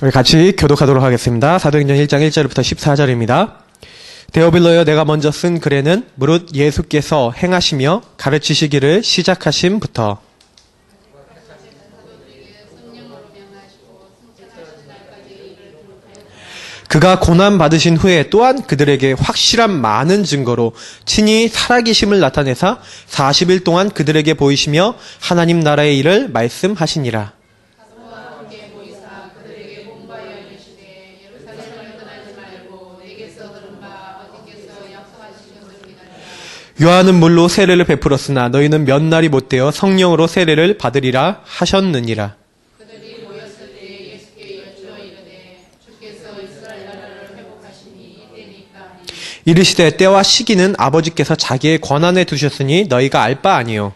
우리 같이 교독하도록 하겠습니다. 사도행전 1장 1절부터 14절입니다. 데오빌로여, 내가 먼저 쓴 글에는 무릇 예수께서 행하시며 가르치시기를 시작하심부터 그가 고난받으신 후에 또한 그들에게 확실한 많은 증거로 친히 살아계심을 나타내사 40일 동안 그들에게 보이시며 하나님 나라의 일을 말씀하시니라. 요한은 물로 세례를 베풀었으나 너희는 몇 날이 못되어 성령으로 세례를 받으리라 하셨느니라. 그들이 모였을 때 예수께 여쭈어 이르되 주께서 이스라엘 나라를 회복하시니 이때니까 이르시되 때와 시기는 아버지께서 자기의 권한에 두셨으니 너희가 알 바 아니요.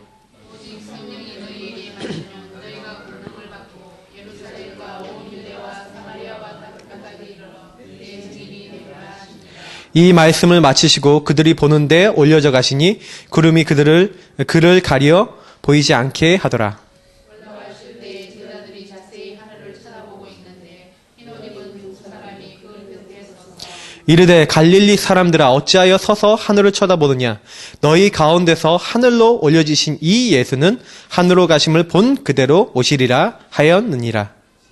오직 성령이 너희에게 임하시면 너희가 권능을 받고 예루살렘과 온 유대와 사마리아와 땅끝까지 이르러 내 증인이 되리라 하시니라. 이 말씀을 마치시고 그들이 보는데 올려져 가시니 구름이 그를 가리어 보이지 않게 하더라. 올라가실 때 제자들이 자세히 하늘을 쳐다보고 있는데 흰 옷 입은 두 사람이 그 곁에 서서 이르되 갈릴리 사람들아, 어찌하여 서서 하늘을 쳐다보느냐. 너희 가운데서 하늘로 올려지신 이 예수는 하늘로 가심을 본 그대로 오시리라 하였느니라.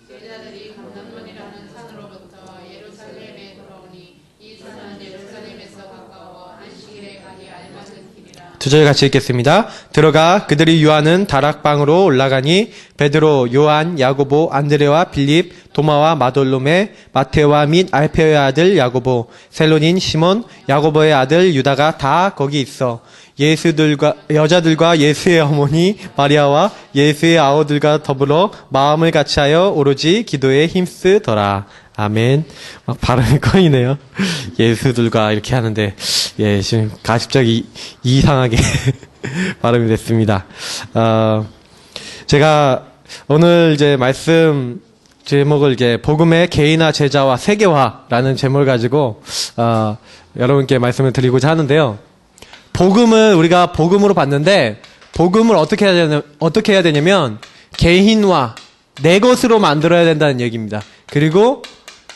제자들이 감람문이라는 산으로부터 예루살렘에 돌아오니 이 산은 예루살렘에서 가까워 안식일에 가기 알맞은 길이라. 두 절 같이 읽겠습니다. 들어가 그들이 유하는 다락방으로 올라가니 베드로, 요한, 야고보, 안드레와 빌립, 도마와 마돌로메, 마테오와 및 알페오의 아들 야고보, 셀로닌 시몬, 야고보의 아들 유다가 다 거기 있어. 여자들과 예수의 어머니 마리아와 예수의 아우들과 더불어 마음을 같이하여 오로지 기도에 힘쓰더라. 아멘. 막 발음이 꺼이네요. 예수들과 이렇게 하는데, 예, 지금 가십적이 이상하게 발음이 됐습니다. 제가 오늘 이제 말씀 제목을 이제 복음의 개인화, 제자화, 세계화라는 제목을 가지고, 여러분께 말씀을 드리고자 하는데요. 복음을 우리가 복음으로 봤는데, 복음을 어떻게 해야 되냐면, 개인화, 내 것으로 만들어야 된다는 얘기입니다. 그리고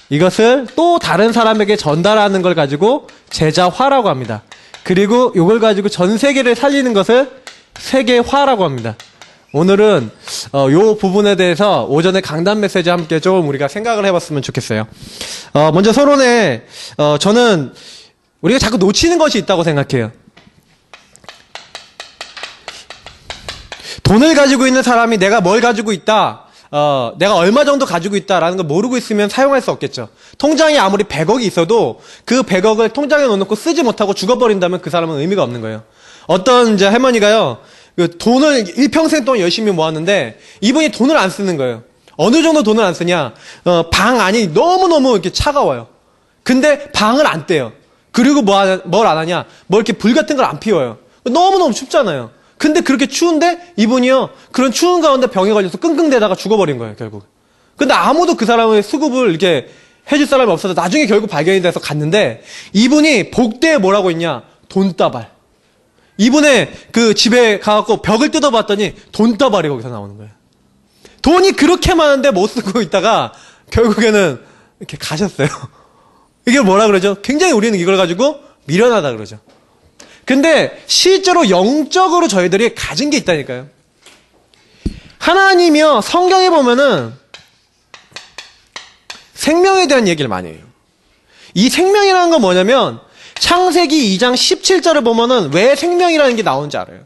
이것을 또 다른 사람에게 전달하는 걸 가지고 제자화라고 합니다. 그리고 이걸 가지고 전 세계를 살리는 것을 세계화라고 합니다. 오늘은 요 부분에 대해서 오전에 강단 메시지 함께 조금 우리가 생각을 해봤으면 좋겠어요. 먼저 서론에 저는 우리가 자꾸 놓치는 것이 있다고 생각해요. 돈을 가지고 있는 사람이 내가 뭘 가지고 있다, 내가 얼마 정도 가지고 있다라는 걸 모르고 있으면 사용할 수 없겠죠. 통장에 아무리 100억이 있어도 그 100억을 통장에 넣어놓고 쓰지 못하고 죽어버린다면 그 사람은 의미가 없는 거예요. 어떤 이제 할머니가요, 그 돈을 일평생 동안 열심히 모았는데 이분이 돈을 안 쓰는 거예요. 어느 정도 돈을 안 쓰냐? 방 안이 너무너무 이렇게 차가워요. 근데 방을 안 떼요. 그리고 뭘 안 하냐? 뭐 이렇게 불 같은 걸 안 피워요. 너무너무 춥잖아요. 근데 그렇게 추운데 이분이요, 그런 추운 가운데 병에 걸려서 끙끙대다가 죽어버린 거예요, 결국. 근데 아무도 그 사람의 수급을 이렇게 해줄 사람이 없어서 나중에 결국 발견이 돼서 갔는데, 이분이 복대에 뭐라고 있냐? 돈다발. 이분의 그 집에 가갖고 벽을 뜯어봤더니 돈다발이 거기서 나오는 거예요. 돈이 그렇게 많은데 못 쓰고 있다가 결국에는 이렇게 가셨어요. 이게 뭐라 그러죠? 굉장히 우리는 이걸 가지고 미련하다 그러죠. 근데 실제로 영적으로 저희들이 가진 게 있다니까요. 하나님이요, 성경에 보면은 생명에 대한 얘기를 많이 해요. 이 생명이라는 건 뭐냐면 창세기 2장 17절을 보면은 왜 생명이라는 게 나오는지 알아요.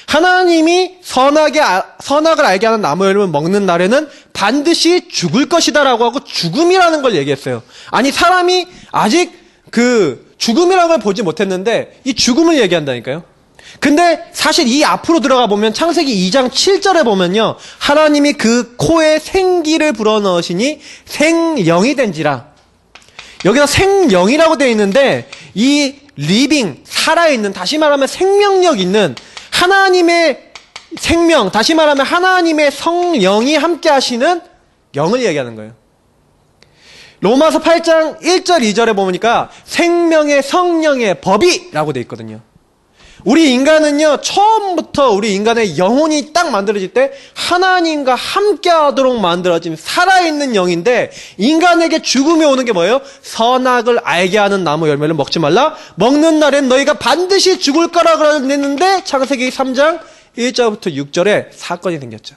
하나님이 선악을 알게 하는 나무 열매를 먹는 날에는 반드시 죽을 것이다 라고 하고 죽음이라는 걸 얘기했어요. 아니, 사람이 아직 그 죽음이라는 걸 보지 못했는데 이 죽음을 얘기한다니까요. 근데 사실 이 앞으로 들어가 보면 창세기 2장 7절에 보면요, 하나님이 그 코에 생기를 불어넣으시니 생영이 된지라. 여기서 생영이라고 되어 있는데 이 리빙, 살아있는, 다시 말하면 생명력 있는 하나님의 생명, 다시 말하면 하나님의 성령이 함께 하시는 영을 얘기하는 거예요. 로마서 8장 1절 2절에 보니까 생명의 성령의 법이라고 되어 있거든요. 우리 인간은요, 처음부터 우리 인간의 영혼이 딱 만들어질 때 하나님과 함께 하도록 만들어진 살아있는 영인데, 인간에게 죽음이 오는 게 뭐예요? 선악을 알게 하는 나무 열매를 먹지 말라. 먹는 날엔 너희가 반드시 죽을 거라 그랬는데, 창세기 3장 1절부터 6절에 사건이 생겼죠.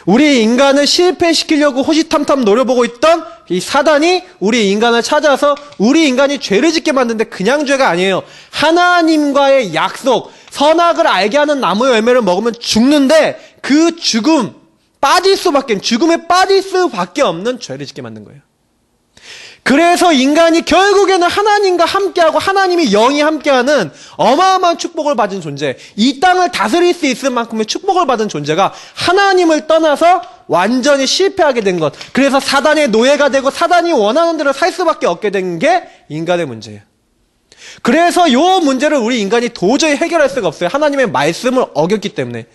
우리 인간을 실패시키려고 호시탐탐 노려보고 있던 이 사단이 우리 인간을 찾아서 우리 인간이 죄를 짓게 만드는데 그냥 죄가 아니에요. 하나님과의 약속, 선악을 알게 하는 나무 열매를 먹으면 죽는데 그 죽음에 빠질 수밖에 없는 죄를 짓게 만든 거예요. 그래서 인간이 결국에는 하나님과 함께하고 하나님이 영이 함께하는 어마어마한 축복을 받은 존재, 이 땅을 다스릴 수 있을 만큼의 축복을 받은 존재가 하나님을 떠나서 완전히 실패하게 된 것, 그래서 사단의 노예가 되고 사단이 원하는 대로 살 수밖에 없게 된 게 인간의 문제예요. 그래서 이 문제를 우리 인간이 도저히 해결할 수가 없어요. 하나님의 말씀을 어겼기 때문에.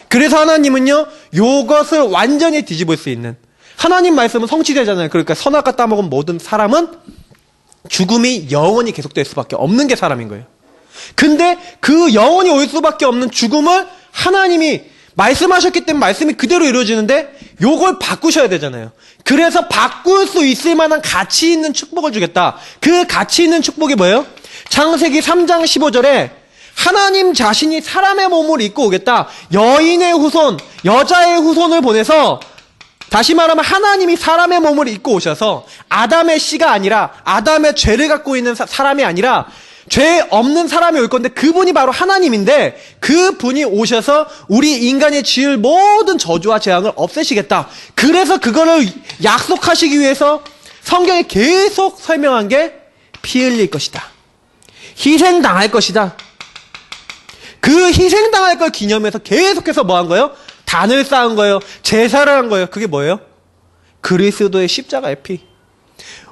그래서 하나님은요, 이것을 완전히 뒤집을 수 있는, 하나님 말씀은 성취되잖아요. 그러니까 선악과 따먹은 모든 사람은 죽음이 영원히 계속될 수밖에 없는 게 사람인 거예요. 근데 그 영원히 올 수밖에 없는 죽음을 하나님이 말씀하셨기 때문에 말씀이 그대로 이루어지는데 요걸 바꾸셔야 되잖아요. 그래서 바꿀 수 있을 만한 가치 있는 축복을 주겠다. 그 가치 있는 축복이 뭐예요? 창세기 3장 15절에 하나님 자신이 사람의 몸을 입고 오겠다. 여인의 후손, 여자의 후손을 보내서, 다시 말하면 하나님이 사람의 몸을 입고 오셔서 아담의 씨가 아니라, 아담의 죄를 갖고 있는 사람이 아니라 죄 없는 사람이 올 건데 그분이 바로 하나님인데, 그분이 오셔서 우리 인간이 지을 모든 저주와 재앙을 없애시겠다. 그래서 그거를 약속하시기 위해서 성경에 계속 설명한 게 피 흘릴 것이다, 희생당할 것이다. 그 희생당할 걸 기념해서 계속해서 뭐 한 거예요? 단을 쌓은 거예요. 제사를 한 거예요. 그게 뭐예요? 그리스도의 십자가의 피.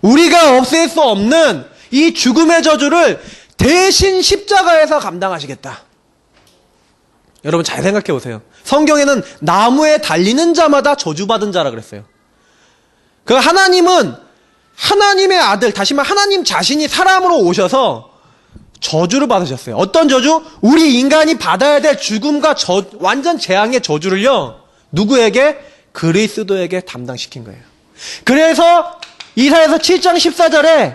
우리가 없앨 수 없는 이 죽음의 저주를 대신 십자가에서 감당하시겠다. 여러분 잘 생각해 보세요. 성경에는 나무에 달리는 자마다 저주받은 자라 그랬어요. 그 하나님은 하나님의 아들, 다시 말해 하나님 자신이 사람으로 오셔서 저주를 받으셨어요. 어떤 저주? 우리 인간이 받아야 될 죽음과 완전 재앙의 저주를요, 누구에게? 그리스도에게 담당시킨 거예요. 그래서 이사야서 7장 14절에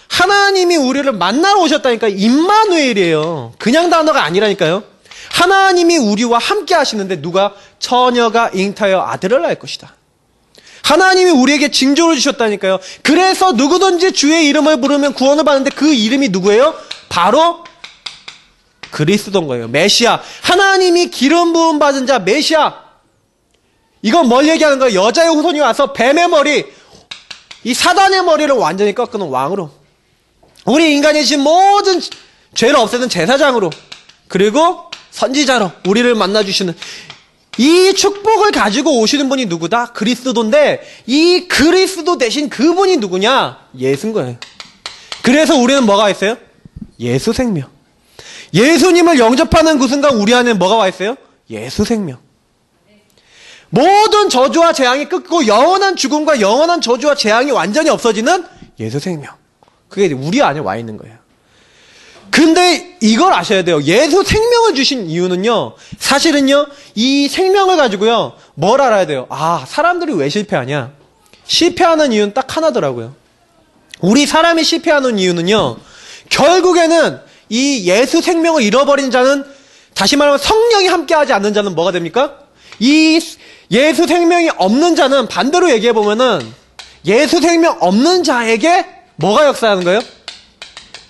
하나님이 우리를 만나러 오셨다니까. 임마누엘이에요. 그냥 단어가 아니라니까요. 하나님이 우리와 함께 하시는데 누가? 처녀가 잉타여 아들을 낳을 것이다. 하나님이 우리에게 징조를 주셨다니까요. 그래서 누구든지 주의 이름을 부르면 구원을 받는데 그 이름이 누구예요? 바로 그리스도인 거예요. 메시아. 하나님이 기름 부음 받은 자 메시아. 이건 뭘 얘기하는 거예요? 여자의 후손이 와서 뱀의 머리, 이 사단의 머리를 완전히 꺾는 왕으로, 우리 인간이 지은 모든 죄를 없애는 제사장으로, 그리고 선지자로 우리를 만나주시는 이 축복을 가지고 오시는 분이 누구다? 그리스도인데, 이 그리스도 대신 그분이 누구냐? 예수인 거예요. 그래서 우리는 뭐가 있어요? 예수 생명. 예수님을 영접하는 그 순간 우리 안에 뭐가 와 있어요? 예수 생명. 모든 저주와 재앙이 끊고 영원한 죽음과 영원한 저주와 재앙이 완전히 없어지는 예수 생명. 그게 우리 안에 와 있는 거예요. 근데 이걸 아셔야 돼요. 예수 생명을 주신 이유는요, 사실은요, 이 생명을 가지고요, 뭘 알아야 돼요? 아, 사람들이 왜 실패하냐? 실패하는 이유는 딱 하나더라고요. 우리 사람이 실패하는 이유는요, 결국에는 이 예수 생명을 잃어버린 자는, 다시 말하면 성령이 함께하지 않는 자는 뭐가 됩니까? 이 예수 생명이 없는 자는, 반대로 얘기해보면은 예수 생명 없는 자에게 뭐가 역사하는 거예요?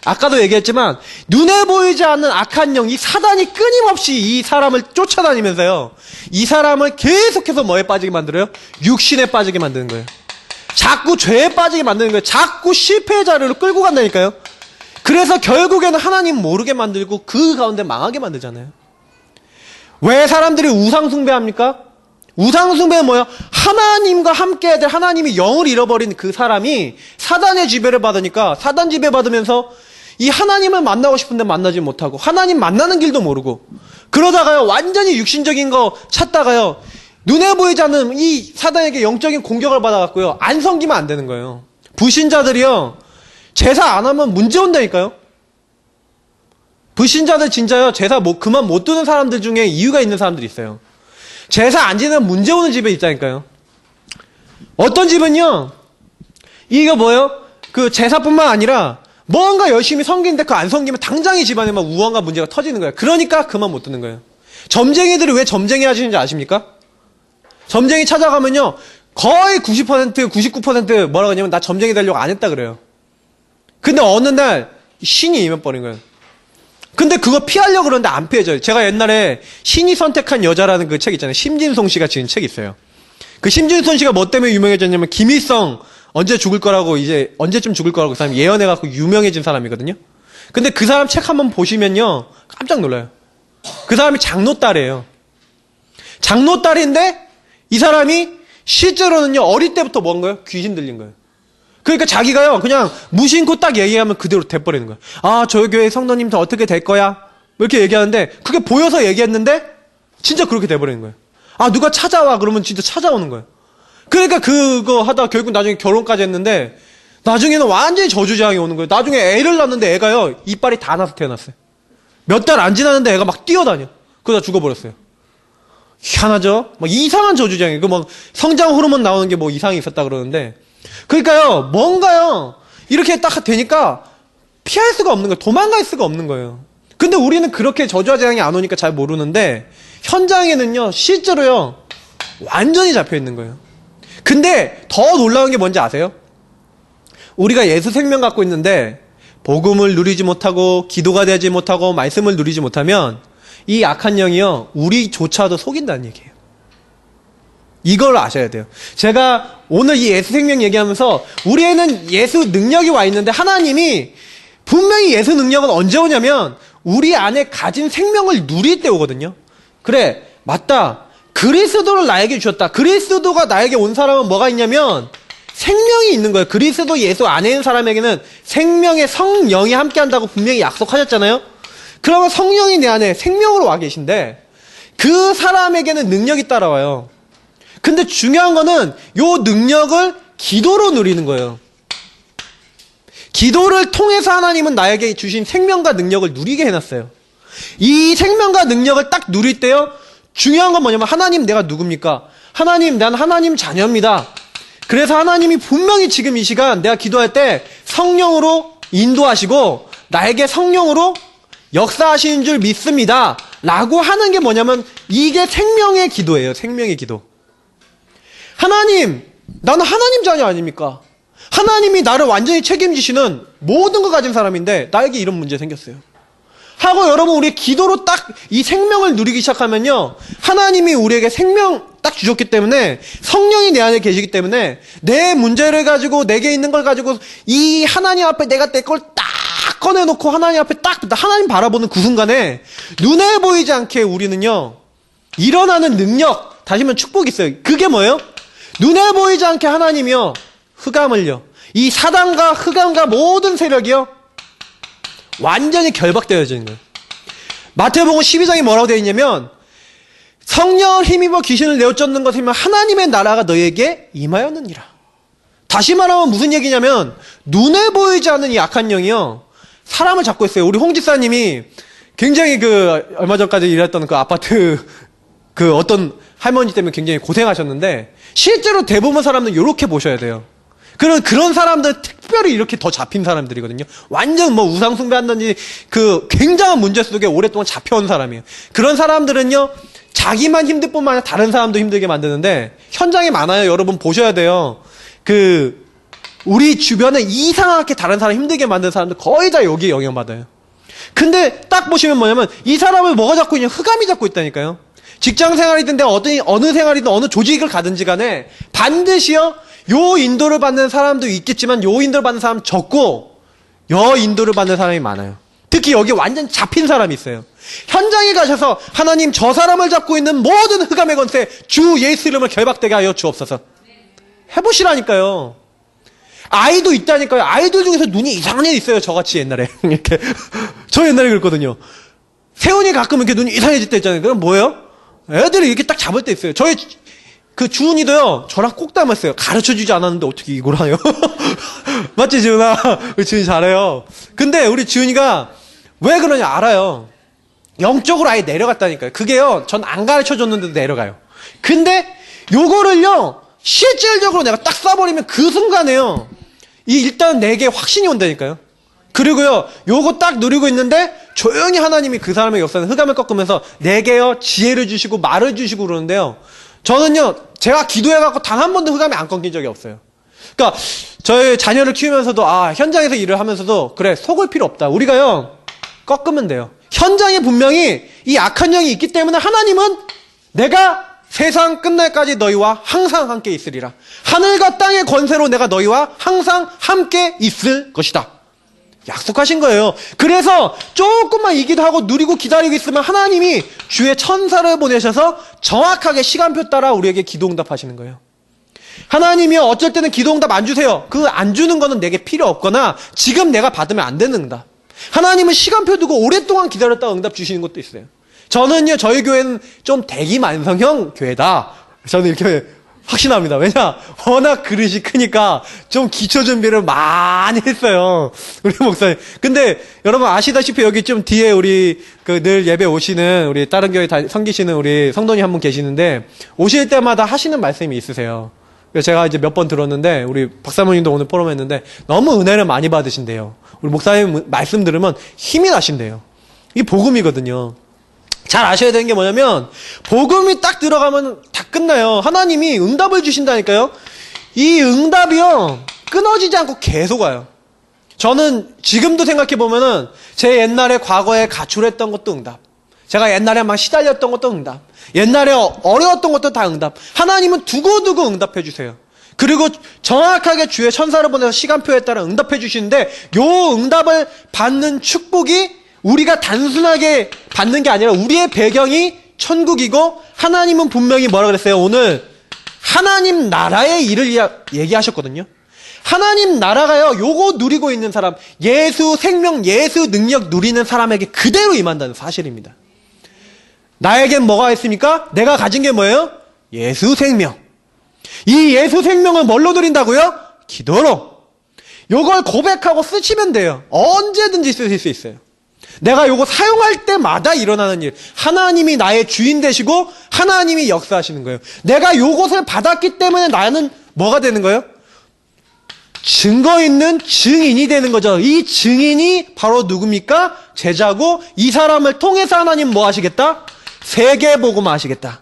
아까도 얘기했지만 눈에 보이지 않는 악한 영, 이 사단이 끊임없이 이 사람을 쫓아다니면서요, 이 사람을 계속해서 뭐에 빠지게 만들어요? 육신에 빠지게 만드는 거예요. 자꾸 죄에 빠지게 만드는 거예요. 자꾸 실패의 자리로 끌고 간다니까요. 그래서 결국에는 하나님 모르게 만들고 그 가운데 망하게 만들잖아요. 왜 사람들이 우상 숭배합니까? 우상 숭배는 뭐예요? 하나님과 함께 해야 될, 하나님이 영을 잃어버린 그 사람이 사단의 지배를 받으니까, 사단 지배 받으면서 이 하나님을 만나고 싶은데 만나지 못하고, 하나님 만나는 길도 모르고, 그러다가요 완전히 육신적인 거 찾다가요 눈에 보이지 않는 이 사단에게 영적인 공격을 받아갖고요 안 섬기면 안 되는 거예요. 불신자들이요 제사 안 하면 문제 온다니까요. 불신자들 진짜요, 제사 그만 못 드는 사람들 중에 이유가 있는 사람들이 있어요. 제사 안 지내면 문제 오는 집에 있다니까요. 어떤 집은요, 이거 뭐예요? 그 제사뿐만 아니라 뭔가 열심히 섬기는데 그 안 섬기면 당장 이 집안에 막 우환과 문제가 터지는 거예요. 그러니까 그만 못 드는 거예요. 점쟁이들이 왜 점쟁이 하시는지 아십니까? 점쟁이 찾아가면요, 거의 90%, 99% 뭐라고 하냐면 나 점쟁이 되려고 안 했다 그래요. 근데 어느 날 신이 임해버린 거예요. 근데 그거 피하려고 그러는데 안 피해져요. 제가 옛날에 신이 선택한 여자라는 그 책 있잖아요. 심진송 씨가 지은 책이 있어요. 그 심진송 씨가 뭐 때문에 유명해졌냐면 김일성 언제 죽을 거라고, 이제 언제쯤 죽을 거라고 그 사람이 예언해갖고 유명해진 사람이거든요. 근데 그 사람 책 한번 보시면요, 깜짝 놀라요. 그 사람이 장노딸이에요. 장노딸인데 이 사람이 실제로는요, 어릴 때부터 뭔 거예요? 귀신 들린 거예요. 그러니까 자기가요, 그냥 무심코 딱 얘기하면 그대로 돼버리는 거예요. 아, 저희 교회 성도님 더 어떻게 될 거야? 이렇게 얘기하는데 그게 보여서 얘기했는데 진짜 그렇게 돼버리는 거예요. 아, 누가 찾아와 그러면 진짜 찾아오는 거예요. 그러니까 그거 하다가 결국 나중에 결혼까지 했는데 나중에는 완전히 저주장이 오는 거예요. 나중에 애를 낳는데 애가요, 이빨이 다 나서 태어났어요. 몇 달 안 지났는데 애가 막 뛰어다녀. 그러다 죽어버렸어요. 희한하죠? 막 이상한 저주장이, 그 막 성장 호르몬 나오는 게 뭐 이상이 있었다 그러는데, 그러니까요, 뭔가요, 이렇게 딱 되니까 피할 수가 없는 거예요. 도망갈 수가 없는 거예요. 근데 우리는 그렇게 저주와 재앙이 안 오니까 잘 모르는데, 현장에는요, 실제로요, 완전히 잡혀 있는 거예요. 근데 더 놀라운 게 뭔지 아세요? 우리가 예수 생명 갖고 있는데, 복음을 누리지 못하고, 기도가 되지 못하고, 말씀을 누리지 못하면, 이 악한 영이요, 우리조차도 속인다는 얘기예요. 이걸 아셔야 돼요. 제가 오늘 이 예수 생명 얘기하면서 우리에는 예수 능력이 와 있는데 하나님이 분명히 예수 능력은 언제 오냐면 우리 안에 가진 생명을 누릴 때 오거든요. 그래, 맞다. 그리스도를 나에게 주셨다. 그리스도가 나에게 온 사람은 뭐가 있냐면 생명이 있는 거예요. 그리스도 예수 안에 있는 사람에게는 생명의 성령이 함께한다고 분명히 약속하셨잖아요. 그러면 성령이 내 안에 생명으로 와 계신데 그 사람에게는 능력이 따라와요. 근데 중요한 거는 요 능력을 기도로 누리는 거예요. 기도를 통해서 하나님은 나에게 주신 생명과 능력을 누리게 해놨어요. 이 생명과 능력을 딱 누릴 때요, 중요한 건 뭐냐면 하나님 내가 누굽니까? 하나님, 난 하나님 자녀입니다. 그래서 하나님이 분명히 지금 이 시간 내가 기도할 때 성령으로 인도하시고 나에게 성령으로 역사하시는 줄 믿습니다. 라고 하는 게 뭐냐면 이게 생명의 기도예요. 생명의 기도. 하나님, 나는 하나님 자녀 아닙니까? 하나님이 나를 완전히 책임지시는 모든 걸 가진 사람인데 나에게 이런 문제 생겼어요. 하고 여러분, 우리 기도로 딱 이 생명을 누리기 시작하면요, 하나님이 우리에게 생명 딱 주셨기 때문에 성령이 내 안에 계시기 때문에 내 문제를 가지고 내게 있는 걸 가지고 이 하나님 앞에 내가 내 걸 딱 꺼내놓고 하나님 앞에 딱 하나님 바라보는 그 순간에 눈에 보이지 않게 우리는요 일어나는 능력, 다시 말하면 축복이 있어요. 그게 뭐예요? 눈에 보이지 않게 하나님이요 흑암을요, 이 사단과 흑암과 모든 세력이요 완전히 결박되어지는 거예요. 마태복음 12장에 뭐라고 되어 있냐면 성령을 힘입어 귀신을 내어쫓는 것이면 하나님의 나라가 너에게 임하였느니라. 다시 말하면 무슨 얘기냐면 눈에 보이지 않는 이 악한 영이요 사람을 잡고 있어요. 우리 홍 집사님이 굉장히 얼마 전까지 일했던 그 아파트 어떤 할머니 때문에 굉장히 고생하셨는데 실제로 대부분 사람들은 이렇게 보셔야 돼요. 그런 사람들 특별히 이렇게 더 잡힌 사람들이거든요. 완전 뭐 우상 숭배한다든지 굉장한 문제 속에 오랫동안 잡혀온 사람이에요. 그런 사람들은요 자기만 힘들 뿐만 아니라 다른 사람도 힘들게 만드는데 현장에 많아요. 여러분 보셔야 돼요. 우리 주변에 이상하게 다른 사람 힘들게 만드는 사람들 거의 다 여기에 영향받아요. 근데 딱 보시면 뭐냐면 이 사람을 뭐가 잡고 있냐, 흑암이 잡고 있다니까요. 직장 생활이든 어느 생활이든 어느 조직을 가든지 간에 반드시요 요 인도를 받는 사람도 있겠지만 요 인도를 받는 사람 적고 요 인도를 받는 사람이 많아요. 특히 여기 완전 잡힌 사람이 있어요. 현장에 가셔서 하나님 저 사람을 잡고 있는 모든 흑암의 권세 주 예수 이름을 결박되게 하여 주옵소서. 해보시라니까요. 아이도 있다니까요. 아이들 중에서 눈이 이상한 애 있어요. 저같이 옛날에 이렇게 저 옛날에 그랬거든요. 세훈이 가끔 이렇게 눈이 이상해질 때 있잖아요. 그럼 뭐예요? 애들이 이렇게 딱 잡을 때 있어요. 저희 주은이도요 저랑 꼭 닮았어요. 가르쳐주지 않았는데 어떻게 이걸 하요? 맞지 지은아? 우리 지은이 잘해요. 근데 우리 지은이가 왜 그러냐 알아요. 영적으로 아예 내려갔다니까요. 그게요, 전 안 가르쳐 줬는데도 내려가요. 근데 요거를요, 실질적으로 내가 딱 쏴버리면 그 순간에요, 일단 내게 확신이 온다니까요. 그리고요, 요거 딱 누리고 있는데 조용히 하나님이 그 사람의 역사는 흑암을 꺾으면서 내게요 지혜를 주시고 말을 주시고 그러는데요, 저는요 제가 기도해갖고 단 한 번도 흑암이 안 꺾인 적이 없어요. 그러니까 저희 자녀를 키우면서도 현장에서 일을 하면서도 그래, 속을 필요 없다. 우리가요 꺾으면 돼요. 현장에 분명히 이 악한 영이 있기 때문에 하나님은 내가 세상 끝날까지 너희와 항상 함께 있으리라. 하늘과 땅의 권세로 내가 너희와 항상 함께 있을 것이다. 약속하신 거예요. 그래서 조금만 이기도 하고 누리고 기다리고 있으면 하나님이 주의 천사를 보내셔서 정확하게 시간표 따라 우리에게 기도 응답하시는 거예요. 하나님이요, 어쩔 때는 기도 응답 안 주세요. 그 안 주는 거는 내게 필요 없거나 지금 내가 받으면 안 되는 응답. 하나님은 시간표 두고 오랫동안 기다렸다가 응답 주시는 것도 있어요. 저는요, 저희 교회는 좀 대기만성형 교회다. 저는 이렇게 확신합니다. 왜냐? 워낙 그릇이 크니까 좀 기초 준비를 많이 했어요. 우리 목사님. 근데 여러분 아시다시피 여기 좀 뒤에 우리 늘 예배 오시는 우리 다른 교회 섬기시는 우리 성도님 한 분 계시는데 오실 때마다 하시는 말씀이 있으세요. 그래서 제가 이제 몇 번 들었는데 우리 박사모님도 오늘 포럼 했는데 너무 은혜를 많이 받으신대요. 우리 목사님 말씀 들으면 힘이 나신대요. 이게 복음이거든요. 잘 아셔야 되는 게 뭐냐면 복음이 딱 들어가면 다 끝나요. 하나님이 응답을 주신다니까요. 이 응답이요 끊어지지 않고 계속 와요. 저는 지금도 생각해 보면은 제 옛날에 과거에 가출했던 것도 응답, 제가 옛날에 막 시달렸던 것도 응답, 옛날에 어려웠던 것도 다 응답. 하나님은 두고두고 응답해 주세요. 그리고 정확하게 주의 천사를 보내서 시간표에 따라 응답해 주시는데 요 응답을 받는 축복이 우리가 단순하게 받는 게 아니라 우리의 배경이 천국이고, 하나님은 분명히 뭐라 그랬어요? 오늘 하나님 나라의 일을 얘기하셨거든요. 하나님 나라가요, 요거 누리고 있는 사람, 예수 생명, 예수 능력 누리는 사람에게 그대로 임한다는 사실입니다. 나에겐 뭐가 있습니까? 내가 가진 게 뭐예요? 예수 생명. 이 예수 생명을 뭘로 누린다고요? 기도로. 요걸 고백하고 쓰시면 돼요. 언제든지 쓰실 수 있어요. 내가 요거 사용할 때마다 일어나는 일. 하나님이 나의 주인 되시고 하나님이 역사하시는 거예요. 내가 요것을 받았기 때문에 나는 뭐가 되는 거예요? 증거 있는 증인이 되는 거죠. 이 증인이 바로 누굽니까? 제자고, 이 사람을 통해서 하나님 뭐 하시겠다? 세계복음 하시겠다.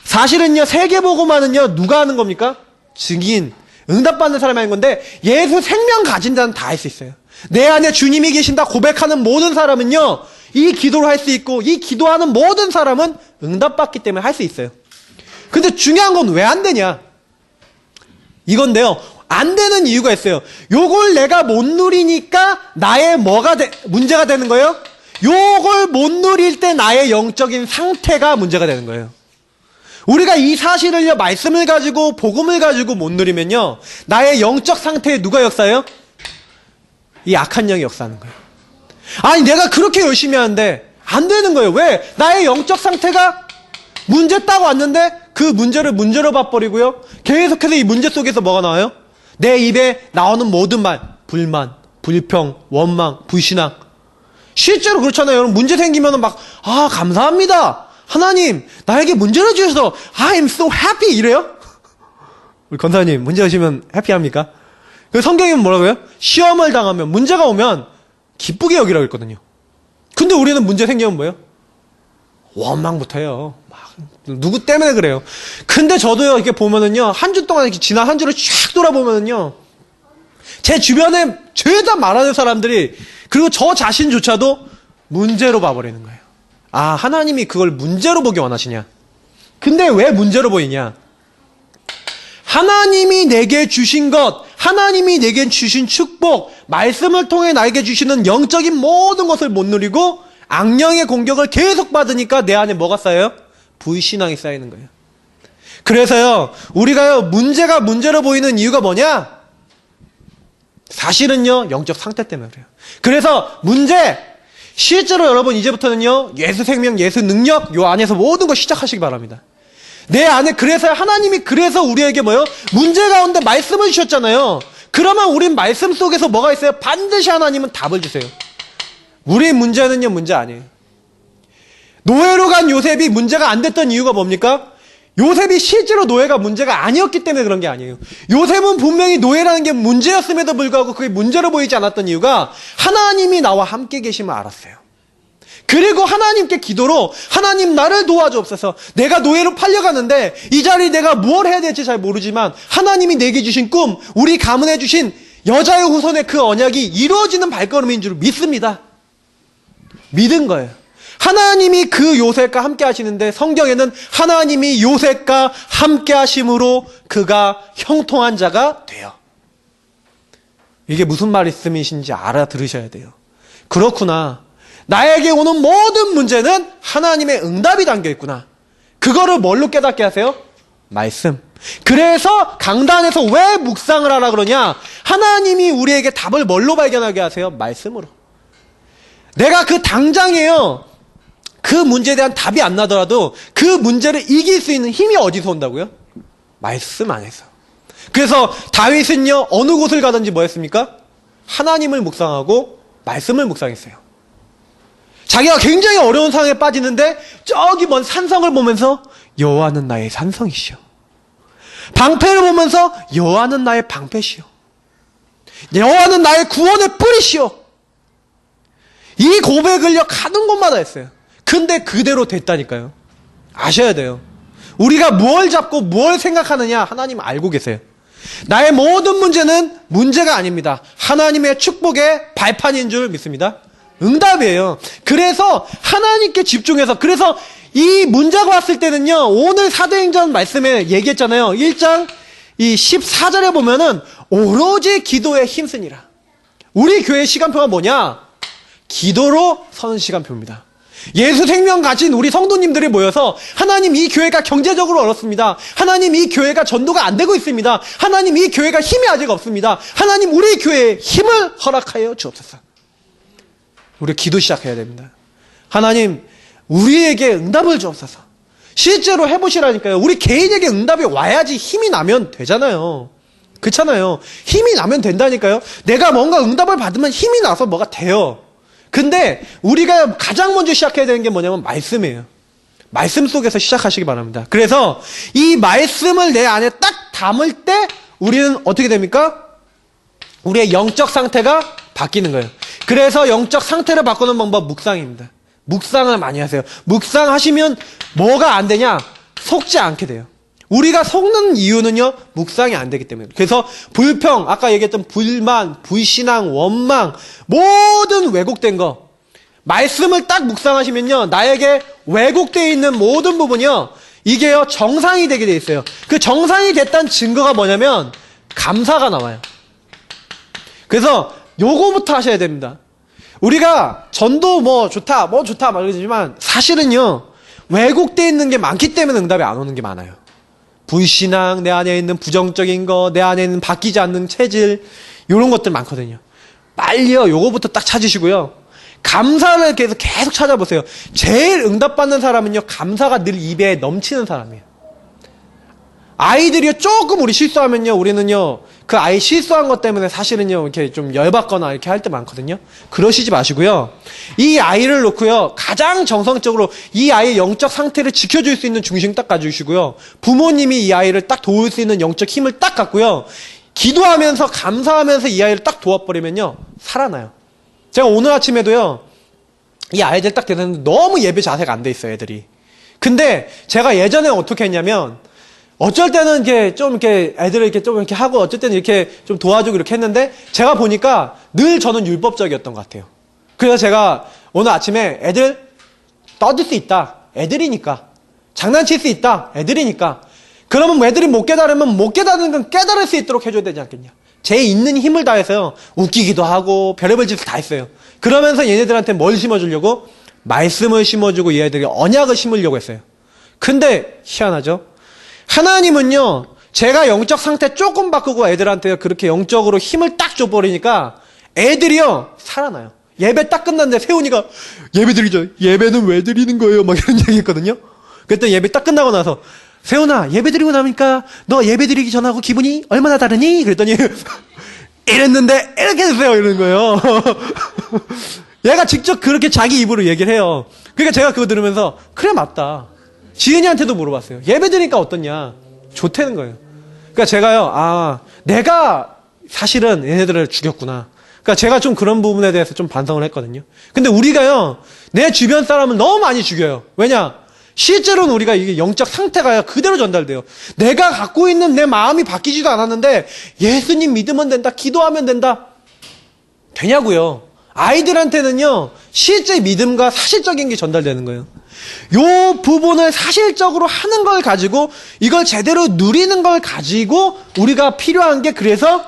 사실은요, 세계복음화는요 누가 하는 겁니까? 증인, 응답받는 사람이 하는 건데, 예수 생명 가진 자는 다 할 수 있어요. 내 안에 주님이 계신다 고백하는 모든 사람은요 이 기도를 할 수 있고, 이 기도하는 모든 사람은 응답받기 때문에 할 수 있어요. 근데 중요한 건 왜 안 되냐 이건데요, 안 되는 이유가 있어요. 요걸 내가 못 누리니까 나의 뭐가 문제가 되는 거예요? 요걸 못 누릴 때 나의 영적인 상태가 문제가 되는 거예요. 우리가 이 사실을요, 말씀을 가지고 복음을 가지고 못 누리면요 나의 영적 상태에 누가 역사해요? 이 악한 영이 역사하는 거예요. 아니 내가 그렇게 열심히 하는데 안 되는 거예요. 왜? 나의 영적 상태가 문제 따고 왔는데 그 문제를 문제로 봐버리고요, 계속해서 이 문제 속에서 뭐가 나와요? 내 입에 나오는 모든 말, 불만, 불평, 원망, 불신앙. 실제로 그렇잖아요. 여러분 문제 생기면은 막 감사합니다 하나님 나에게 문제를 주셔서 I'm so happy 이래요? 우리 권사님 문제 오시면 해피합니까? 그 성경에는 뭐라고요? 시험을 당하면, 문제가 오면 기쁘게 여기라고 했거든요. 근데 우리는 문제 생기면 뭐예요? 원망부터 해요. 막 누구 때문에 그래요. 근데 저도요 이렇게 보면은요, 한 주 동안 이렇게 지난 한 주를 쫙 돌아보면은요, 제 주변에 죄다 말하는 사람들이, 그리고 저 자신조차도 문제로 봐버리는 거예요. 하나님이 그걸 문제로 보기 원하시냐? 근데 왜 문제로 보이냐? 하나님이 내게 주신 것, 하나님이 내게 주신 축복, 말씀을 통해 나에게 주시는 영적인 모든 것을 못 누리고 악령의 공격을 계속 받으니까 내 안에 뭐가 쌓여요? 불신앙이 쌓이는 거예요. 그래서요, 우리가요, 문제가 문제로 보이는 이유가 뭐냐? 사실은요, 영적 상태 때문에 그래요. 그래서 문제, 실제로 여러분 이제부터는요, 예수 생명, 예수 능력, 요 안에서 모든 거 시작하시기 바랍니다. 내 안에, 그래서 하나님이 그래서 우리에게 뭐요? 문제 가운데 말씀을 주셨잖아요. 그러면 우린 말씀 속에서 뭐가 있어요? 반드시 하나님은 답을 주세요. 우리 문제는요, 문제 아니에요. 노예로 간 요셉이 문제가 안 됐던 이유가 뭡니까? 요셉이 실제로 노예가 문제가 아니었기 때문에 그런 게 아니에요. 요셉은 분명히 노예라는 게 문제였음에도 불구하고 그게 문제로 보이지 않았던 이유가 하나님이 나와 함께 계심을 알았어요. 그리고 하나님께 기도로 하나님 나를 도와주옵소서. 내가 노예로 팔려가는데 이 자리에 내가 뭘 해야 될지 잘 모르지만 하나님이 내게 주신 꿈, 우리 가문에 주신 여자의 후손의 그 언약이 이루어지는 발걸음인 줄 믿습니다. 믿은 거예요. 하나님이 그 요셉과 함께 하시는데 성경에는 하나님이 요셉과 함께 하심으로 그가 형통한 자가 돼요. 이게 무슨 말씀이신지 알아들으셔야 돼요. 그렇구나. 나에게 오는 모든 문제는 하나님의 응답이 담겨 있구나. 그거를 뭘로 깨닫게 하세요? 말씀. 그래서 강단에서 왜 묵상을 하라 그러냐? 하나님이 우리에게 답을 뭘로 발견하게 하세요? 말씀으로. 내가 그 당장에요. 그 문제에 대한 답이 안 나더라도 그 문제를 이길 수 있는 힘이 어디서 온다고요? 말씀 안에서. 그래서 다윗은요, 어느 곳을 가든지 뭐 했습니까? 하나님을 묵상하고 말씀을 묵상했어요. 자기가 굉장히 어려운 상황에 빠지는데 저기 먼 산성을 보면서 여호와는 나의 산성이시오. 방패를 보면서 여호와는 나의 방패시오. 여호와는 나의 구원의 뿌리시오. 이 고백을요, 가는 곳마다 했어요. 근데 그대로 됐다니까요. 아셔야 돼요. 우리가 뭘 잡고 뭘 생각하느냐 하나님 알고 계세요. 나의 모든 문제는 문제가 아닙니다. 하나님의 축복의 발판인 줄 믿습니다. 응답이에요. 그래서 하나님께 집중해서, 그래서 이 문제가 왔을 때는요, 오늘 사도행전 말씀에 얘기했잖아요. 1장 이 14절에 보면은 오로지 기도에 힘쓰니라. 우리 교회 시간표가 뭐냐? 기도로 서는 시간표입니다. 예수 생명 가진 우리 성도님들이 모여서 하나님 이 교회가 경제적으로 어렵습니다. 하나님 이 교회가 전도가 안 되고 있습니다. 하나님 이 교회가 힘이 아직 없습니다. 하나님 우리 교회에 힘을 허락하여 주옵소서. 우리 기도 시작해야 됩니다. 하나님 우리에게 응답을 주옵소서. 실제로 해보시라니까요. 우리 개인에게 응답이 와야지 힘이 나면 되잖아요. 그렇잖아요. 힘이 나면 된다니까요. 내가 뭔가 응답을 받으면 힘이 나서 뭐가 돼요. 근데 우리가 가장 먼저 시작해야 되는 게 뭐냐면 말씀이에요. 말씀 속에서 시작하시기 바랍니다. 그래서 이 말씀을 내 안에 딱 담을 때 우리는 어떻게 됩니까? 우리의 영적 상태가 바뀌는 거예요. 그래서 영적 상태를 바꾸는 방법 묵상입니다. 묵상을 많이 하세요. 묵상하시면 뭐가 안 되냐? 속지 않게 돼요. 우리가 속는 이유는요, 묵상이 안 되기 때문에. 그래서 불평, 아까 얘기했던 불만, 불신앙, 원망, 모든 왜곡된 거, 말씀을 딱 묵상하시면요, 나에게 왜곡되어 있는 모든 부분이요, 이게요, 정상이 되게 돼 있어요. 그 정상이 됐다는 증거가 뭐냐면, 감사가 나와요. 그래서 요거부터 하셔야 됩니다. 우리가 전도 뭐 좋다 말하지만, 사실은요, 왜곡되어 있는 게 많기 때문에 응답이 안 오는 게 많아요. 불신앙, 내 안에 있는 부정적인 거, 내 안에 있는 바뀌지 않는 체질, 이런 것들 많거든요. 빨리요, 요거부터 딱 찾으시고요. 감사를 계속 찾아보세요. 제일 응답받는 사람은요, 감사가 늘 입에 넘치는 사람이에요. 아이들이요, 조금 우리 실수하면요, 우리는요, 그 아이 실수한 것 때문에 사실은요, 이렇게 좀 열받거나 이렇게 할 때 많거든요. 그러시지 마시고요. 이 아이를 놓고요, 가장 정성적으로 이 아이의 영적 상태를 지켜줄 수 있는 중심 딱 가지시고요. 부모님이 이 아이를 딱 도울 수 있는 영적 힘을 딱 갖고요. 기도하면서, 감사하면서 이 아이를 딱 도와버리면요, 살아나요. 제가 오늘 아침에도요, 이 아이들 딱 되는데 너무 예배 자세가 안 돼 있어요, 애들이. 근데 제가 예전에 어떻게 했냐면, 어쩔 때는 이렇게 애들을 이렇게 하고 어쩔 때는 이렇게 좀 도와주고 이렇게 했는데 제가 보니까 늘 저는 율법적이었던 것 같아요. 그래서 제가 오늘 아침에 애들 떠들 수 있다. 애들이니까. 장난칠 수 있다. 애들이니까. 그러면 애들이 못 깨달으면 못 깨달은 건 깨달을 수 있도록 해줘야 되지 않겠냐. 제 있는 힘을 다해서요. 웃기기도 하고 별의별 짓을 다 했어요. 그러면서 얘네들한테 뭘 심어주려고? 말씀을 심어주고 얘네들에게 언약을 심으려고 했어요. 근데 희한하죠? 하나님은요, 제가 영적 상태 조금 바꾸고 애들한테 그렇게 영적으로 힘을 딱 줘버리니까 애들이요, 살아나요. 예배 딱 끝났는데 세훈이가 예배 드리기 전에 예배는 왜 드리는 거예요? 막 이런 얘기 했거든요. 그랬더니 예배 딱 끝나고 나서 세훈아, 예배 드리고 나니까 너 예배 드리기 전하고 기분이 얼마나 다르니? 그랬더니 이랬는데 이렇게 됐어요. 이러는 거예요. 얘가 직접 그렇게 자기 입으로 얘기를 해요. 그러니까 제가 그거 들으면서 그래 맞다. 지은이한테도 물어봤어요. 예배 드니까 어떻냐? 좋다는 거예요. 그러니까 제가요. 내가 사실은 얘네들을 죽였구나. 그러니까 제가 좀 그런 부분에 대해서 좀 반성을 했거든요. 근데 우리가요. 내 주변 사람을 너무 많이 죽여요. 왜냐? 실제로는 우리가 이게 영적 상태가 그대로 전달돼요. 내가 갖고 있는 내 마음이 바뀌지도 않았는데 예수님 믿으면 된다. 기도하면 된다. 되냐고요. 아이들한테는요. 실제 믿음과 사실적인 게 전달되는 거예요. 요 부분을 사실적으로 하는 걸 가지고 이걸 제대로 누리는 걸 가지고 우리가 필요한 게 그래서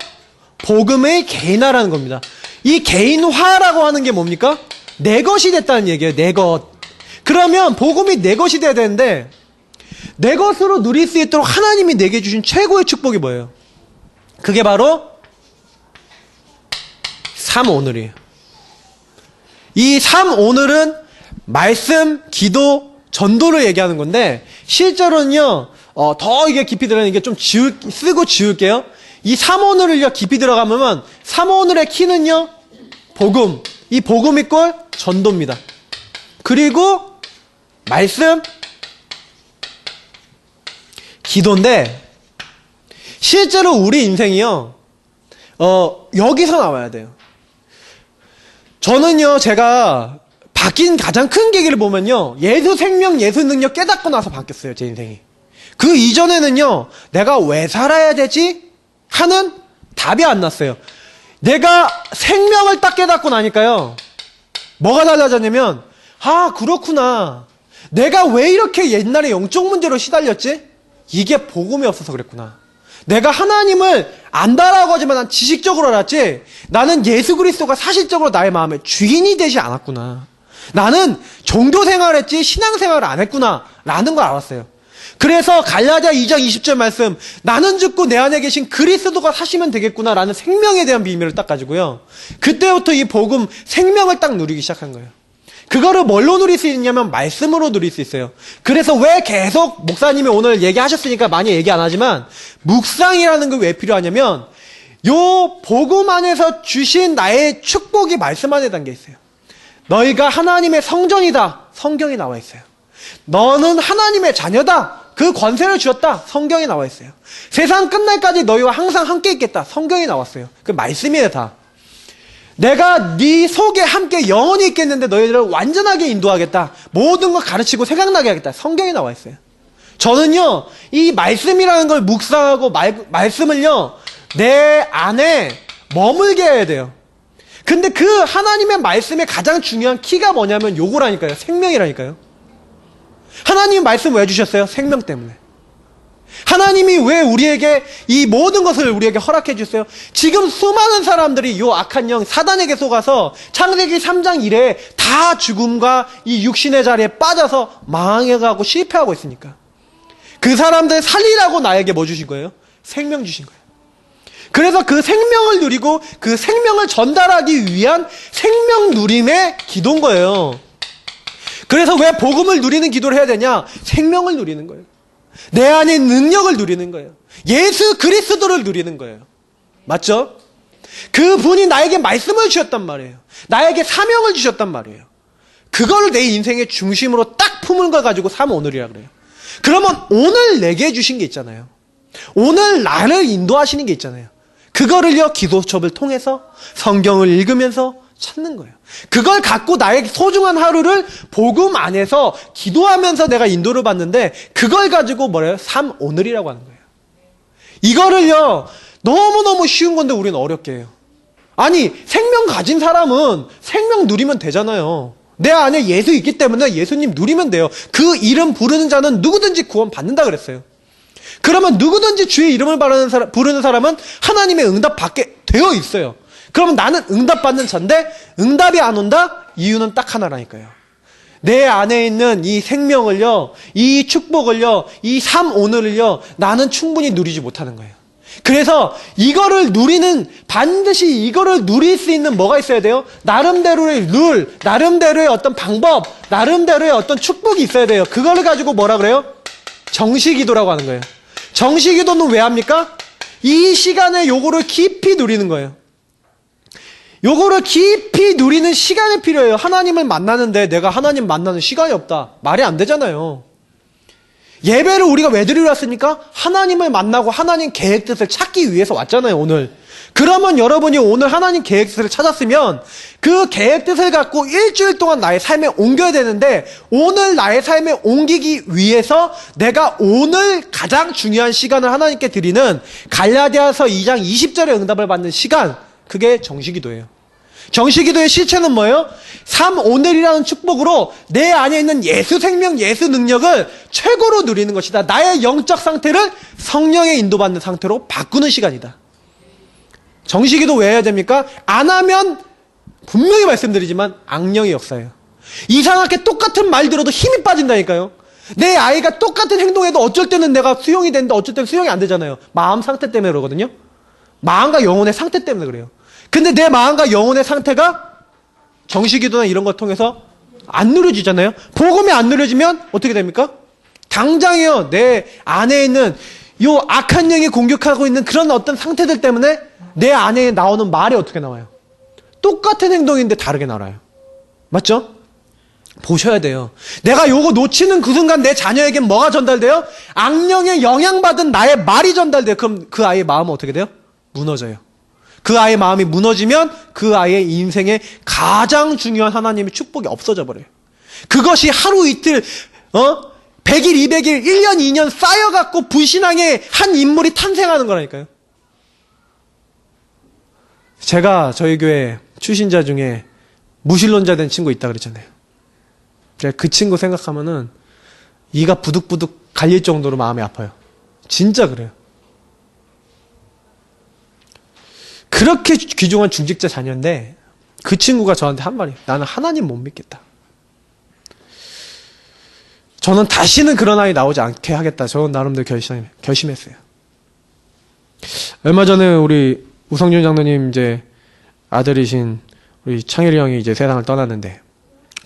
복음의 개인화라는 겁니다. 이 개인화라고 하는 게 뭡니까? 내 것이 됐다는 얘기예요. 내 것. 그러면 복음이 내 것이 돼야 되는데 내 것으로 누릴 수 있도록 하나님이 내게 주신 최고의 축복이 뭐예요? 그게 바로 삶오늘이에요. 이 삶오늘은 말씀, 기도, 전도를 얘기하는 건데 실제로는요. 더 이게 깊이 들어가는 이게 좀 쓰고 지울게요. 이 삶오늘을요 깊이 들어가면 삶오늘의 키는요 복음. 이 복음이 꼴 전도입니다. 그리고 말씀, 기도인데 실제로 우리 인생이요 여기서 나와야 돼요. 저는요 제가 바뀐 가장 큰 계기를 보면요 예수 생명 예수 능력 깨닫고 나서 바뀌었어요. 제 인생이. 그 이전에는요 내가 왜 살아야 되지? 하는 답이 안 났어요. 내가 생명을 딱 깨닫고 나니까요 뭐가 달라졌냐면 그렇구나. 내가 왜 이렇게 옛날에 영적 문제로 시달렸지? 이게 복음이 없어서 그랬구나. 내가 하나님을 안다라고 하지만 난 지식적으로 알았지 나는 예수 그리스도가 사실적으로 나의 마음의 주인이 되지 않았구나. 나는 종교 생활했지 신앙생활을 안 했구나 라는 걸 알았어요. 그래서 갈라디아 2장 20절 말씀 나는 죽고 내 안에 계신 그리스도가 사시면 되겠구나 라는 생명에 대한 비밀을 딱 가지고요 그때부터 이 복음 생명을 딱 누리기 시작한 거예요. 그거를 뭘로 누릴 수 있냐면 말씀으로 누릴 수 있어요. 그래서 왜 계속 목사님이 오늘 얘기하셨으니까 많이 얘기 안 하지만 묵상이라는 게 왜 필요하냐면 요 복음 안에서 주신 나의 축복이 말씀 안에 담겨 있어요. 너희가 하나님의 성전이다. 성경이 나와 있어요. 너는 하나님의 자녀다. 그 권세를 주었다. 성경에 나와 있어요. 세상 끝날까지 너희와 항상 함께 있겠다. 성경에 나왔어요. 그 말씀이에요 다. 내가 네 속에 함께 영원히 있겠는데 너희들을 완전하게 인도하겠다. 모든 걸 가르치고 생각나게 하겠다. 성경에 나와 있어요. 저는요 이 말씀이라는 걸 묵상하고 말씀을요 내 안에 머물게 해야 돼요. 근데 그 하나님의 말씀의 가장 중요한 키가 뭐냐면 요거라니까요. 생명이라니까요. 하나님이 말씀 왜 주셨어요? 생명 때문에. 하나님이 왜 우리에게 이 모든 것을 우리에게 허락해 주세요? 지금 수많은 사람들이 요 악한 영 사단에게 속아서 창세기 3장 1에 다 죽음과 이 육신의 자리에 빠져서 망해가고 실패하고 있으니까 그 사람들 살리라고 나에게 뭐 주신 거예요? 생명 주신 거예요. 그래서 그 생명을 누리고 그 생명을 전달하기 위한 생명 누림의 기도인 거예요. 그래서 왜 복음을 누리는 기도를 해야 되냐? 생명을 누리는 거예요. 내 안에 능력을 누리는 거예요. 예수 그리스도를 누리는 거예요. 맞죠? 그분이 나에게 말씀을 주셨단 말이에요. 나에게 사명을 주셨단 말이에요. 그걸 내 인생의 중심으로 딱 품은 걸 가지고 삶 오늘이라 그래요. 그러면 오늘 내게 주신 게 있잖아요. 오늘 나를 인도하시는 게 있잖아요. 그거를요 기도 수업을 통해서 성경을 읽으면서 찾는 거예요. 그걸 갖고 나의 소중한 하루를 복음 안에서 기도하면서 내가 인도를 받는데 그걸 가지고 뭐래요? 삶 오늘이라고 하는 거예요. 이거를요 너무너무 쉬운 건데 우리는 어렵게 해요. 아니 생명 가진 사람은 생명 누리면 되잖아요. 내 안에 예수 있기 때문에 예수님 누리면 돼요. 그 이름 부르는 자는 누구든지 구원 받는다 그랬어요. 그러면 누구든지 주의 이름을 부르는 사람은 하나님의 응답 받게 되어 있어요. 그러면 나는 응답 받는 자인데 응답이 안 온다? 이유는 딱 하나라니까요. 내 안에 있는 이 생명을요, 이 축복을요, 이 삶 오늘을요, 나는 충분히 누리지 못하는 거예요. 그래서 이거를 누리는, 반드시 이거를 누릴 수 있는 뭐가 있어야 돼요? 나름대로의 룰, 나름대로의 어떤 방법, 나름대로의 어떤 축복이 있어야 돼요. 그거를 가지고 뭐라 그래요? 정시기도라고 하는 거예요. 정시기도는 왜 합니까? 이 시간에 요거를 깊이 누리는 거예요. 요거를 깊이 누리는 시간이 필요해요. 하나님을 만나는데 내가 하나님 만나는 시간이 없다. 말이 안 되잖아요. 예배를 우리가 왜 드리러 왔습니까? 하나님을 만나고 하나님 계획 뜻을 찾기 위해서 왔잖아요, 오늘. 그러면 여러분이 오늘 하나님 계획 뜻을 찾았으면 그 계획 뜻을 갖고 일주일 동안 나의 삶에 옮겨야 되는데, 오늘 나의 삶에 옮기기 위해서 내가 오늘 가장 중요한 시간을 하나님께 드리는 갈라디아서 2장 20절의 응답을 받는 시간, 그게 정시기도예요. 정시기도의 실체는 뭐예요? 오늘이라는 축복으로 내 안에 있는 예수 생명, 예수 능력을 최고로 누리는 것이다. 나의 영적 상태를 성령의 인도받는 상태로 바꾸는 시간이다. 정시기도 왜 해야 됩니까? 안 하면 분명히 말씀드리지만 악령의 역사예요. 이상하게 똑같은 말 들어도 힘이 빠진다니까요. 내 아이가 똑같은 행동해도 어쩔 때는 내가 수용이 되는데 어쩔 때는 수용이 안 되잖아요. 마음 상태 때문에 그러거든요. 마음과 영혼의 상태 때문에 그래요. 근데 내 마음과 영혼의 상태가 정시기도나 이런 걸 통해서 안 누려지잖아요. 복음이 안 누려지면 어떻게 됩니까? 당장이요, 내 안에 있는 요 악한 영이 공격하고 있는 그런 어떤 상태들 때문에 내 안에 나오는 말이 어떻게 나와요? 똑같은 행동인데 다르게 나와요. 맞죠? 보셔야 돼요. 내가 요거 놓치는 그 순간 내 자녀에게 뭐가 전달돼요? 악령에 영향받은 나의 말이 전달돼요. 그럼 그 아이의 마음은 어떻게 돼요? 무너져요. 그 아이의 마음이 무너지면 그 아이의 인생에 가장 중요한 하나님의 축복이 없어져 버려요. 그것이 하루 이틀, 100일, 200일, 1년, 2년 쌓여갖고 불신앙의 한 인물이 탄생하는 거라니까요. 제가 저희 교회 출신자 중에 무신론자 된 친구 있다 그랬잖아요. 제가 그 친구 생각하면은 이가 부득부득 갈릴 정도로 마음이 아파요. 진짜 그래요. 그렇게 귀중한 중직자 자녀인데 그 친구가 저한테 한 말이, 나는 하나님 못 믿겠다. 저는 다시는 그런 아이 나오지 않게 하겠다. 저는 나름대로 결심했어요. 얼마 전에 우리 우성준 장로님 이제 아들이신 우리 창일이 형이 이제 세상을 떠났는데,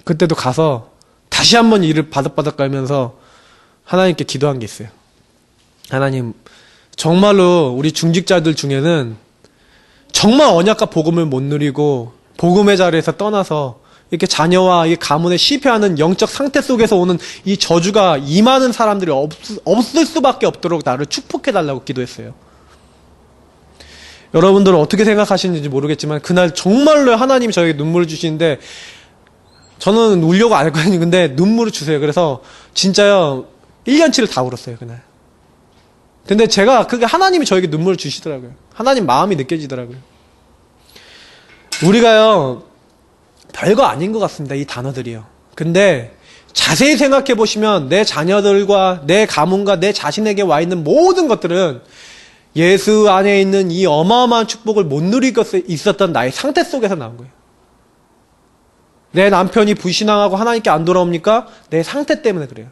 그때도 가서 다시 한번 이를 바득바득 깔면서 하나님께 기도한 게 있어요. 하나님, 정말로 우리 중직자들 중에는 정말 언약과 복음을 못 누리고 복음의 자리에서 떠나서 이렇게 자녀와 이 가문에 실패하는 영적 상태 속에서 오는 이 저주가 임하는 사람들이 없을 수밖에 없도록 나를 축복해달라고 기도했어요. 여러분들은 어떻게 생각하시는지 모르겠지만 그날 정말로 하나님이 저에게 눈물을 주시는데, 저는 울려고 안 했거든요. 근데 눈물을 주세요. 그래서 진짜요 1년치를 다 울었어요 그날. 근데 제가 그게 하나님이 저에게 눈물을 주시더라고요. 하나님 마음이 느껴지더라고요. 우리가요 별거 아닌 것 같습니다, 이 단어들이요. 근데 자세히 생각해 보시면 내 자녀들과 내 가문과 내 자신에게 와 있는 모든 것들은 예수 안에 있는 이 어마어마한 축복을 못 누리고 있었던 나의 상태 속에서 나온 거예요. 내 남편이 불신앙하고 하나님께 안 돌아옵니까? 내 상태 때문에 그래요.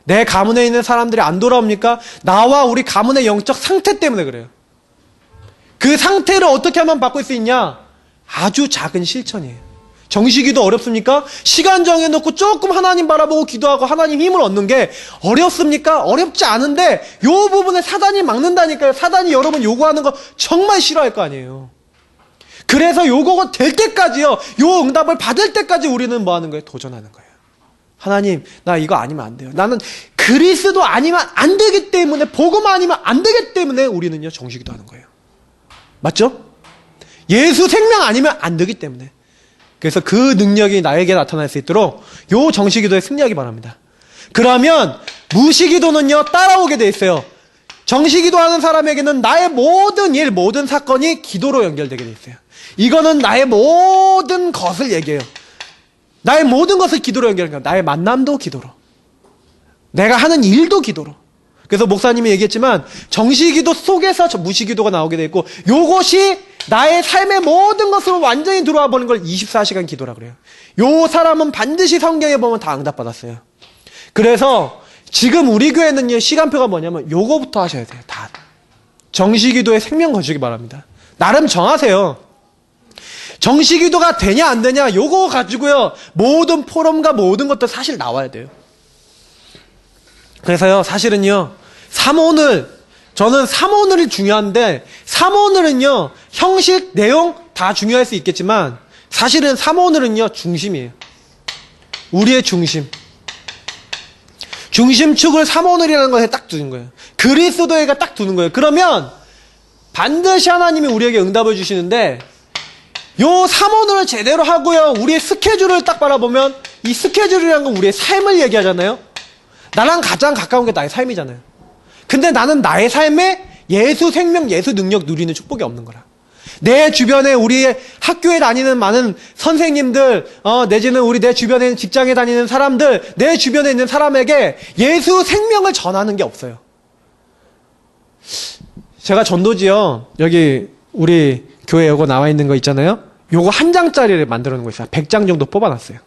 내 가문에 있는 사람들이 안 돌아옵니까? 나와 우리 가문의 영적 상태 때문에 그래요. 그 상태를 어떻게 하면 바꿀 수 있냐? 아주 작은 실천이에요. 정시기도 어렵습니까? 시간 정해놓고 조금 하나님 바라보고 기도하고 하나님 힘을 얻는 게 어렵습니까? 어렵지 않은데 요 부분에 사단이 막는다니까요. 사단이 여러분 요구하는 거 정말 싫어할 거 아니에요. 그래서 요거가 될 때까지요, 요 응답을 받을 때까지 우리는 뭐 하는 거예요? 도전하는 거예요. 하나님, 나 이거 아니면 안 돼요. 나는 그리스도 아니면 안 되기 때문에, 복음 아니면 안 되기 때문에 우리는요 정시기도 하는 거예요. 맞죠? 예수 생명 아니면 안 되기 때문에. 그래서 그 능력이 나에게 나타날 수 있도록 요 정시기도에 승리하기 바랍니다. 그러면 무시기도는요 따라오게 돼 있어요. 정시기도 하는 사람에게는 나의 모든 일, 모든 사건이 기도로 연결되게 돼 있어요. 이거는 나의 모든 것을 얘기해요. 나의 모든 것을 기도로 연결해요. 나의 만남도 기도로, 내가 하는 일도 기도로. 그래서 목사님이 얘기했지만 정시기도 속에서 무시기도가 나오게 돼 있고, 요것이 나의 삶의 모든 것으로 완전히 들어와 버린 걸 24시간 기도라 그래요. 요 사람은 반드시 성경에 보면 다 응답받았어요. 그래서 지금 우리 교회는요 시간표가 뭐냐면 요거부터 하셔야 돼요. 다 정시기도에 생명 거시기 바랍니다. 나름 정하세요. 정시기도가 되냐 안 되냐 요거 가지고요 모든 포럼과 모든 것도 사실 나와야 돼요. 그래서요 사실은요 삼오늘, 저는 삼오늘이 중요한데 삼오늘은요 형식, 내용 다 중요할 수 있겠지만 사실은 사모늘은요 중심이에요. 우리의 중심축을 사모늘이라는 것에 딱 두는 거예요. 그리스도에가 딱 두는 거예요. 그러면 반드시 하나님이 우리에게 응답을 주시는데, 요 사모늘을 제대로 하고요, 우리의 스케줄을 딱 바라보면 이 스케줄이라는 건 우리의 삶을 얘기하잖아요. 나랑 가장 가까운 게 나의 삶이잖아요. 근데 나는 나의 삶에 예수 생명, 예수 능력 누리는 축복이 없는 거라. 내 주변에 우리의 학교에 다니는 많은 선생님들, 내지는 내 주변에 있는 직장에 다니는 사람들, 내 주변에 있는 사람에게 예수 생명을 전하는 게 없어요. 제가 전도지요, 여기 우리 교회 요거 나와 있는 거 있잖아요. 요거 한 장짜리를 만들어 놓은 거 있어요. 100장 정도 뽑아놨어요.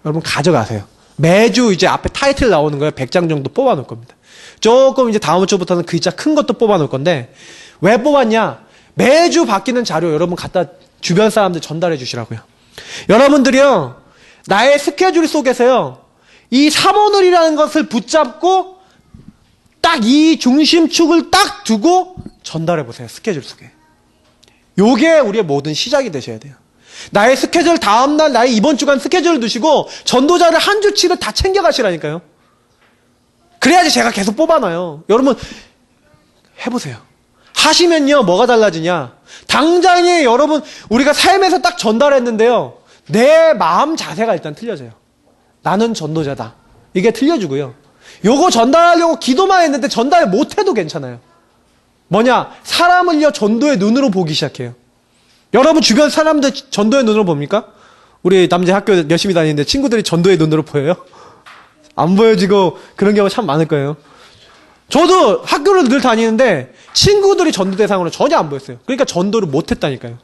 여러분 가져가세요. 매주 이제 앞에 타이틀 나오는 거예요. 100장 정도 뽑아놓을 겁니다. 조금 이제 다음 주부터는 글자 큰 것도 뽑아놓을 건데, 왜 뽑았냐? 매주 바뀌는 자료 여러분 갖다 주변 사람들 전달해 주시라고요. 여러분들이요, 나의 스케줄 속에서요, 이 사모늘이라는 것을 붙잡고 딱 이 중심축을 딱 두고 전달해 보세요. 스케줄 속에. 요게 우리의 모든 시작이 되셔야 돼요. 나의 스케줄, 다음날 나의 이번 주간 스케줄을 두시고 전도자를 한 주치를 다 챙겨가시라니까요. 그래야지 제가 계속 뽑아놔요. 여러분 해보세요. 하시면요, 뭐가 달라지냐? 당장에 여러분 우리가 삶에서 딱 전달했는데요, 내 마음 자세가 일단 틀려져요. 나는 전도자다, 이게 틀려지고요, 요거 전달하려고 기도만 했는데 전달 못해도 괜찮아요. 뭐냐? 사람을요 전도의 눈으로 보기 시작해요. 여러분 주변 사람들 전도의 눈으로 봅니까? 우리 남자 학교 열심히 다니는데 친구들이 전도의 눈으로 보여요? 안 보여지고 그런 경우 참 많을 거예요. 저도 학교를 늘 다니는데 친구들이 전도 대상으로 전혀 안 보였어요. 그러니까 전도를 못했다니까요.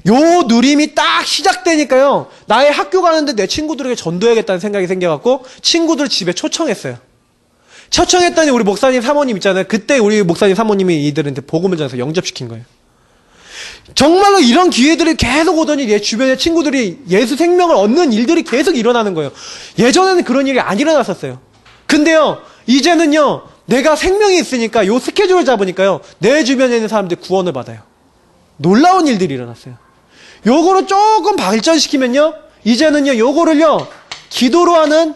요 누림이 딱 시작되니까요, 나의 학교 가는데 내 친구들에게 전도해야겠다는 생각이 생겨갖고 친구들 집에 초청했어요. 초청했더니 우리 목사님 사모님 있잖아요. 그때 우리 목사님 사모님이 이들한테 복음을 전해서 영접시킨 거예요. 정말로 이런 기회들이 계속 오더니 내 주변의 친구들이 예수 생명을 얻는 일들이 계속 일어나는 거예요. 예전에는 그런 일이 안 일어났었어요. 근데요, 이제는요, 내가 생명이 있으니까 요 스케줄을 잡으니까요, 내 주변에 있는 사람들이 구원을 받아요. 놀라운 일들이 일어났어요. 요거를 조금 발전시키면요, 이제는요, 요거를요, 기도로 하는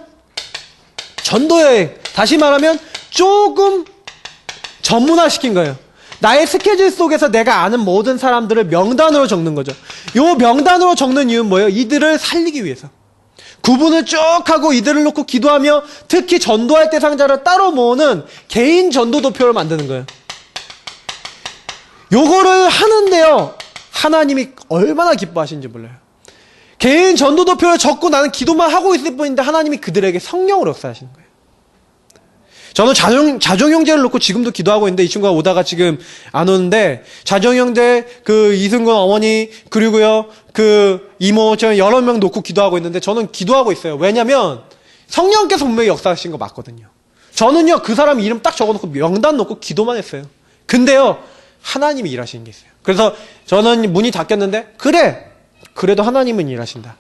전도여행, 다시 말하면 조금 전문화시킨 거예요. 나의 스케줄 속에서 내가 아는 모든 사람들을 명단으로 적는 거죠. 요 명단으로 적는 이유는 뭐예요? 이들을 살리기 위해서. 구분을 쭉 하고 이들을 놓고 기도하며, 특히 전도할 대상자를 따로 모으는 개인 전도 도표를 만드는 거예요. 요거를 하는데요, 하나님이 얼마나 기뻐하시는지 몰라요. 개인 전도 도표를 적고 나는 기도만 하고 있을 뿐인데 하나님이 그들에게 성령으로 역사하시는 거예요. 저는 자종 형제를 놓고 지금도 기도하고 있는데, 이 친구가 오다가 지금 안 오는데, 자종 형제, 그 이승건 어머니, 그리고요 그 이모, 저는 여러 명 놓고 기도하고 있는데, 저는 기도하고 있어요. 왜냐면 성령께서 분명히 역사하신 거 맞거든요. 저는요 그 사람 이름 딱 적어놓고 명단 놓고 기도만 했어요. 근데요, 하나님이 일하시는 게 있어요. 그래서 저는 문이 닫혔는데, 그래도 하나님은 일하신다,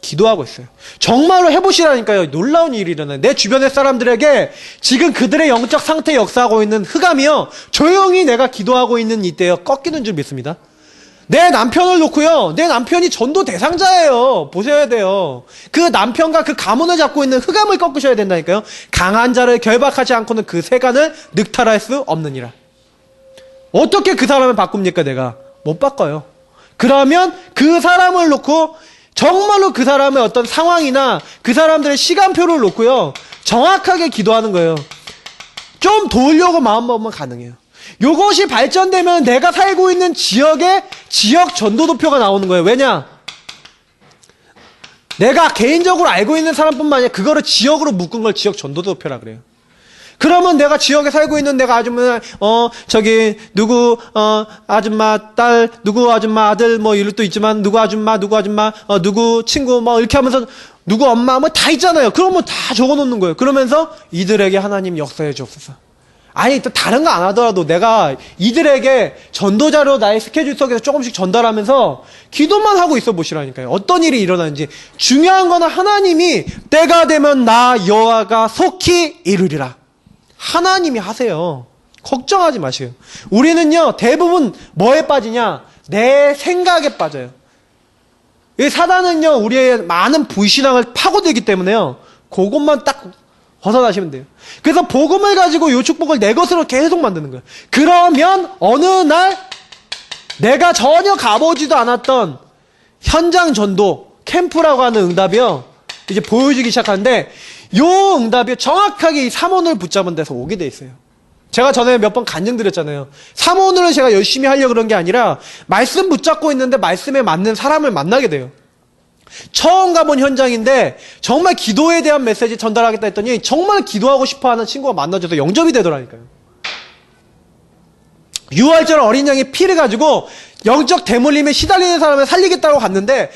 기도하고 있어요. 정말로 해보시라니까요. 놀라운 일이 일어나요. 내 주변의 사람들에게 지금 그들의 영적 상태에 역사하고 있는 흑암이요, 조용히 내가 기도하고 있는 이때요, 꺾이는 줄 믿습니다. 내 남편을 놓고요, 내 남편이 전도 대상자예요. 보셔야 돼요. 그 남편과 그 가문을 잡고 있는 흑암을 꺾으셔야 된다니까요. 강한 자를 결박하지 않고는 그 세간을 늑탈할 수 없느니라. 어떻게 그 사람을 바꿉니까? 내가 못 바꿔요. 그러면 그 사람을 놓고 정말로 그 사람의 어떤 상황이나 그 사람들의 시간표를 놓고요, 정확하게 기도하는 거예요. 좀 도우려고 마음먹으면 가능해요. 요것이 발전되면 내가 살고 있는 지역에 지역 전도도표가 나오는 거예요. 왜냐? 내가 개인적으로 알고 있는 사람뿐만 아니라 그거를 지역으로 묶은 걸 지역 전도도표라 그래요. 그러면 내가 지역에 살고 있는, 내가 아줌마, 누구, 아줌마 딸, 누구 아줌마 아들, 뭐, 이럴 또 있지만, 누구 아줌마, 누구 친구, 뭐, 이렇게 하면서, 누구 엄마, 뭐, 다 있잖아요. 그러면 다 적어 놓는 거예요. 그러면서, 이들에게 하나님 역사해 주옵소서. 아니, 또 다른 거 안 하더라도 내가 이들에게 전도자로 나의 스케줄 속에서 조금씩 전달하면서 기도만 하고 있어 보시라니까요. 어떤 일이 일어나는지. 중요한 거는 하나님이 때가 되면 나 여호와가 속히 이루리라. 하나님이 하세요. 걱정하지 마세요. 우리는요, 대부분 뭐에 빠지냐? 내 생각에 빠져요. 이 사단은요, 우리의 많은 불신앙을 파고들기 때문에요, 그것만 딱 벗어나시면 돼요. 그래서 복음을 가지고 요 축복을 내 것으로 계속 만드는 거예요. 그러면 어느 날 내가 전혀 가보지도 않았던 현장 전도 캠프라고 하는 응답이요, 이제 보여지기 시작하는데, 요 응답이 정확하게 이 삼원을 붙잡은 데서 오게 돼 있어요. 제가 전에 몇 번 간증드렸잖아요. 삼원을 제가 열심히 하려고 그런 게 아니라 말씀 붙잡고 있는데 말씀에 맞는 사람을 만나게 돼요. 처음 가본 현장인데 정말 기도에 대한 메시지 전달하겠다 했더니 정말 기도하고 싶어하는 친구가 만나줘서 영접이 되더라니까요. 유월절 어린 양의 피를 가지고 영적 대물림에 시달리는 사람을 살리겠다고 갔는데,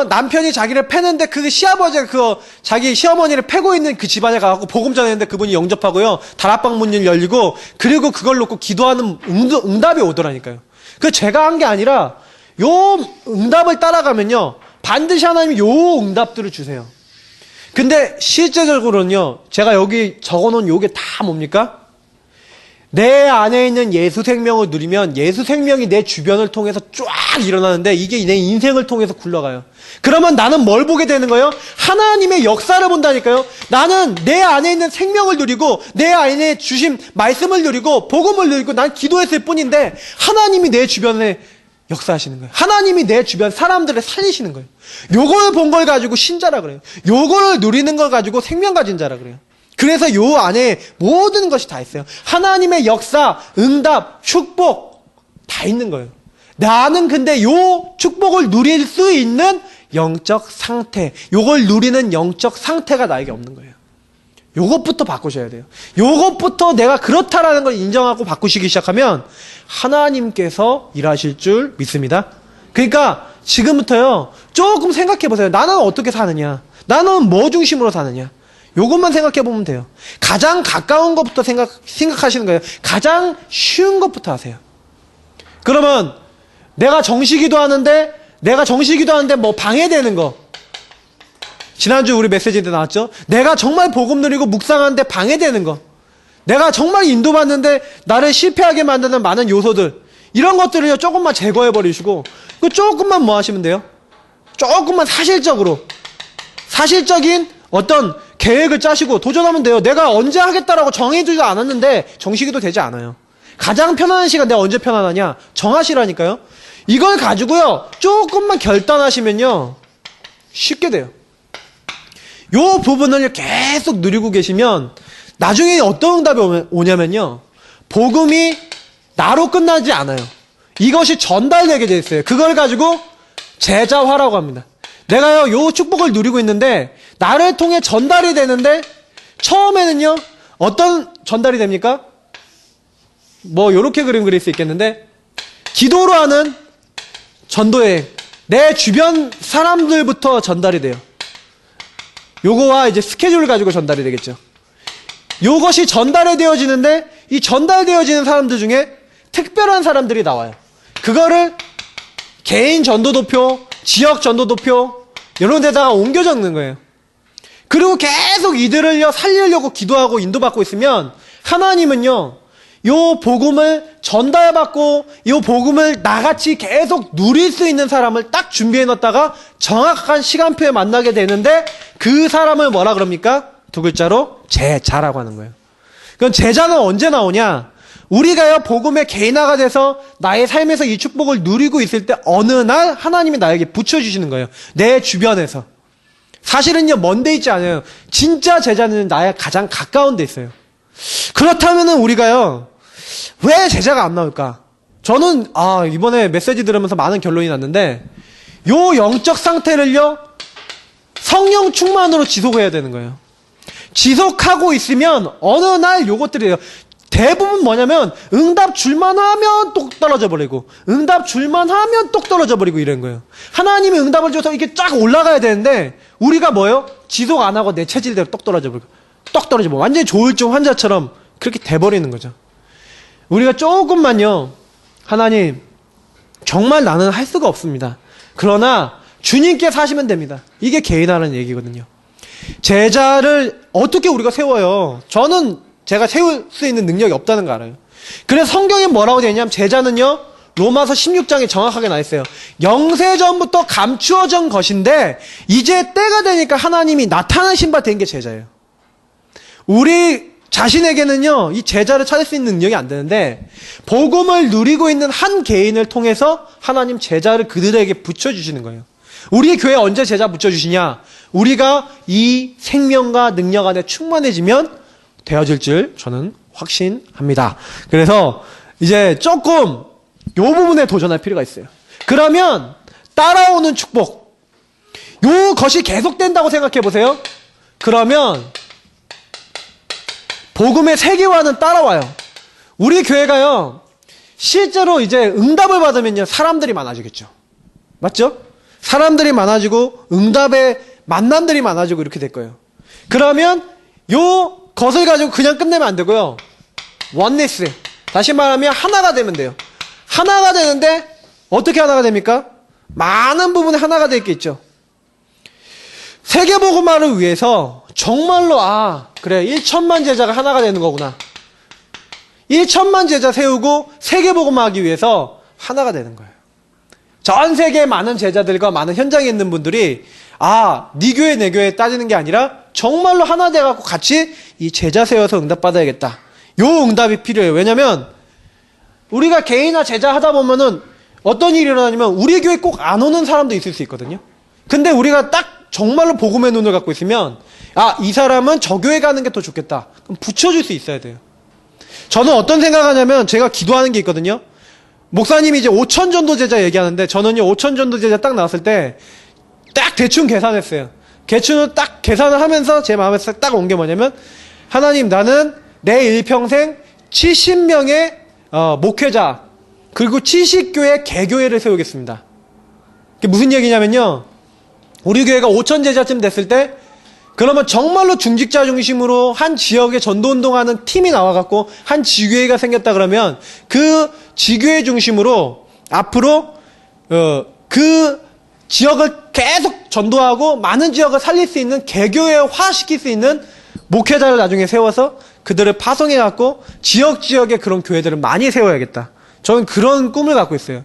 남편이 자기를 패는데 그 시아버지가 자기 시어머니를 패고 있는 그 집안에 가갖고 복음 전했는데 그분이 영접하고요, 다락방 문이 열리고, 그리고 그걸 놓고 기도하는 응답이 오더라니까요. 그 제가 한 게 아니라 요 응답을 따라가면요, 반드시 하나님이 요 응답들을 주세요. 근데 실제적으로는요, 제가 여기 적어놓은 요게 다 뭡니까? 내 안에 있는 예수 생명을 누리면 예수 생명이 내 주변을 통해서 쫙 일어나는데, 이게 내 인생을 통해서 굴러가요. 그러면 나는 뭘 보게 되는 거예요? 하나님의 역사를 본다니까요. 나는 내 안에 있는 생명을 누리고 내 안에 주신 말씀을 누리고 복음을 누리고 난 기도했을 뿐인데, 하나님이 내 주변에 역사하시는 거예요. 하나님이 내 주변 사람들을 살리시는 거예요. 요걸 본 걸 가지고 신자라 그래요. 요거를 누리는 걸 가지고 생명 가진 자라 그래요. 그래서 요 안에 모든 것이 다 있어요. 하나님의 역사, 응답, 축복 다 있는 거예요. 나는 근데 요 축복을 누릴 수 있는 영적 상태, 요걸 누리는 영적 상태가 나에게 없는 거예요. 요것부터 바꾸셔야 돼요. 요것부터 내가 그렇다라는 걸 인정하고 바꾸시기 시작하면 하나님께서 일하실 줄 믿습니다. 그러니까 지금부터요, 조금 생각해 보세요. 나는 어떻게 사느냐? 나는 뭐 중심으로 사느냐? 요것만 생각해 보면 돼요. 가장 가까운 것부터 생각하시는 거예요. 가장 쉬운 것부터 하세요. 그러면 내가 정시기도 하는데 뭐 방해되는 거. 지난주 우리 메시지 때 나왔죠? 내가 정말 복음 누리고 묵상하는데 방해되는 거. 내가 정말 인도받는데 나를 실패하게 만드는 많은 요소들. 이런 것들을요, 조금만 제거해 버리시고, 그 조금만 뭐 하시면 돼요? 조금만 사실적인 어떤 계획을 짜시고 도전하면 돼요. 내가 언제 하겠다라고 정해두지 않았는데 정시기도 되지 않아요. 가장 편안한 시간 내가 언제 편안하냐? 정하시라니까요. 이걸 가지고요, 조금만 결단하시면요, 쉽게 돼요. 요 부분을 계속 누리고 계시면 나중에 어떤 응답이 오냐면요, 복음이 나로 끝나지 않아요. 이것이 전달되게 돼 있어요. 그걸 가지고 제자화라고 합니다. 내가요, 요 축복을 누리고 있는데 나를 통해 전달이 되는데, 처음에는요, 어떤 전달이 됩니까? 뭐 요렇게 그림 그릴 수 있겠는데, 기도로 하는 전도여행, 내 주변 사람들부터 전달이 돼요. 요거와 이제 스케줄을 가지고 전달이 되겠죠. 요것이 전달이 되어지는데, 이 전달되어지는 사람들 중에 특별한 사람들이 나와요. 그거를 개인 전도도표, 지역 전도도표 이런 데다가 옮겨 적는 거예요. 그리고 계속 이들을요, 살리려고 기도하고 인도받고 있으면 하나님은요, 요 복음을 전달받고 요 복음을 나같이 계속 누릴 수 있는 사람을 딱 준비해 놨다가 정확한 시간표에 만나게 되는데, 그 사람을 뭐라 그럽니까? 두 글자로 제자라고 하는 거예요. 그럼 제자는 언제 나오냐? 우리가요, 복음의 개인화가 돼서 나의 삶에서 이 축복을 누리고 있을 때 어느 날 하나님이 나에게 붙여주시는 거예요. 내 주변에서. 사실은요, 먼데 있지 않아요. 진짜 제자는 나의 가장 가까운 데 있어요. 그렇다면은 우리가요, 왜 제자가 안 나올까? 저는 이번에 메시지 들으면서 많은 결론이 났는데, 요 영적 상태를요, 성령 충만으로 지속해야 되는 거예요. 지속하고 있으면 어느 날 요것들이에요. 대부분 뭐냐면 응답 줄만 하면 똑 떨어져 버리고, 응답 줄만 하면 똑 떨어져 버리고 이런 거예요. 하나님이 응답을 줘서 이렇게 쫙 올라가야 되는데, 우리가 뭐예요? 지속 안 하고 내 체질대로 똑 떨어져 버리고, 똑 떨어져 버리고, 완전히 조울증 환자처럼 그렇게 돼버리는 거죠. 우리가 조금만요, 하나님 정말 나는 할 수가 없습니다. 그러나 주님께서 하시면 됩니다. 이게 개인화라는 얘기거든요. 제자를 어떻게 우리가 세워요? 저는 제가 세울 수 있는 능력이 없다는 거 알아요. 그래서 성경에 뭐라고 되어 있냐면, 제자는요, 로마서 16장에 정확하게 나와 있어요. 영세전부터 감추어진 것인데 이제 때가 되니까 하나님이 나타나신 바 된 게 제자예요. 우리 자신에게는요, 이 제자를 찾을 수 있는 능력이 안 되는데 복음을 누리고 있는 한 개인을 통해서 하나님 제자를 그들에게 붙여주시는 거예요. 우리 교회 언제 제자 붙여주시냐? 우리가 이 생명과 능력 안에 충만해지면 되어질 줄 저는 확신합니다. 그래서 이제 조금 요 부분에 도전할 필요가 있어요. 그러면 따라오는 축복, 요것이 계속된다고 생각해 보세요. 그러면 복음의 세계화는 따라와요. 우리 교회가요, 실제로 이제 응답을 받으면요, 사람들이 많아지겠죠. 맞죠? 사람들이 많아지고 응답의 만남들이 많아지고 이렇게 될 거예요. 그러면 요 것을 가지고 그냥 끝내면 안 되고요. 원네스. 다시 말하면 하나가 되면 돼요. 하나가 되는데 어떻게 하나가 됩니까? 많은 부분에 하나가 될 게 있죠. 세계복음화를 위해서 정말로 그래 1천만 제자가 하나가 되는 거구나. 1천만 제자 세우고 세계복음화하기 위해서 하나가 되는 거예요. 전 세계 많은 제자들과 많은 현장에 있는 분들이 네 교회 내 교회 따지는 게 아니라 정말로 하나 돼갖고 같이 이 제자 세워서 응답받아야겠다. 요 응답이 필요해요. 왜냐면 우리가 개인화 제자 하다 보면은 어떤 일이 일어나냐면 우리 교회 꼭 안 오는 사람도 있을 수 있거든요. 근데 우리가 딱 정말로 복음의 눈을 갖고 있으면 이 사람은 저 교회 가는 게 더 좋겠다. 그럼 붙여줄 수 있어야 돼요. 저는 어떤 생각하냐면 제가 기도하는 게 있거든요. 목사님이 이제 5천 전도 제자 얘기하는데 저는요 5천 전도 제자 딱 나왔을 때 딱 대충 계산했어요. 대충 딱 계산을 하면서 제 마음에 딱 온 게 뭐냐면 하나님, 나는 내 일평생 70명의 목회자 그리고 70교회 개교회를 세우겠습니다. 그게 무슨 얘기냐면요, 우리 교회가 5천 제자쯤 됐을 때 그러면 정말로 중직자 중심으로 한 지역에 전도운동하는 팀이 나와갖고 한 지교회가 생겼다 그러면 그 지교회 중심으로 앞으로 그 지역을 계속 전도하고 많은 지역을 살릴 수 있는 개교회화 시킬 수 있는 목회자를 나중에 세워서 그들을 파송해갖고 지역에 그런 교회들을 많이 세워야겠다. 저는 그런 꿈을 갖고 있어요.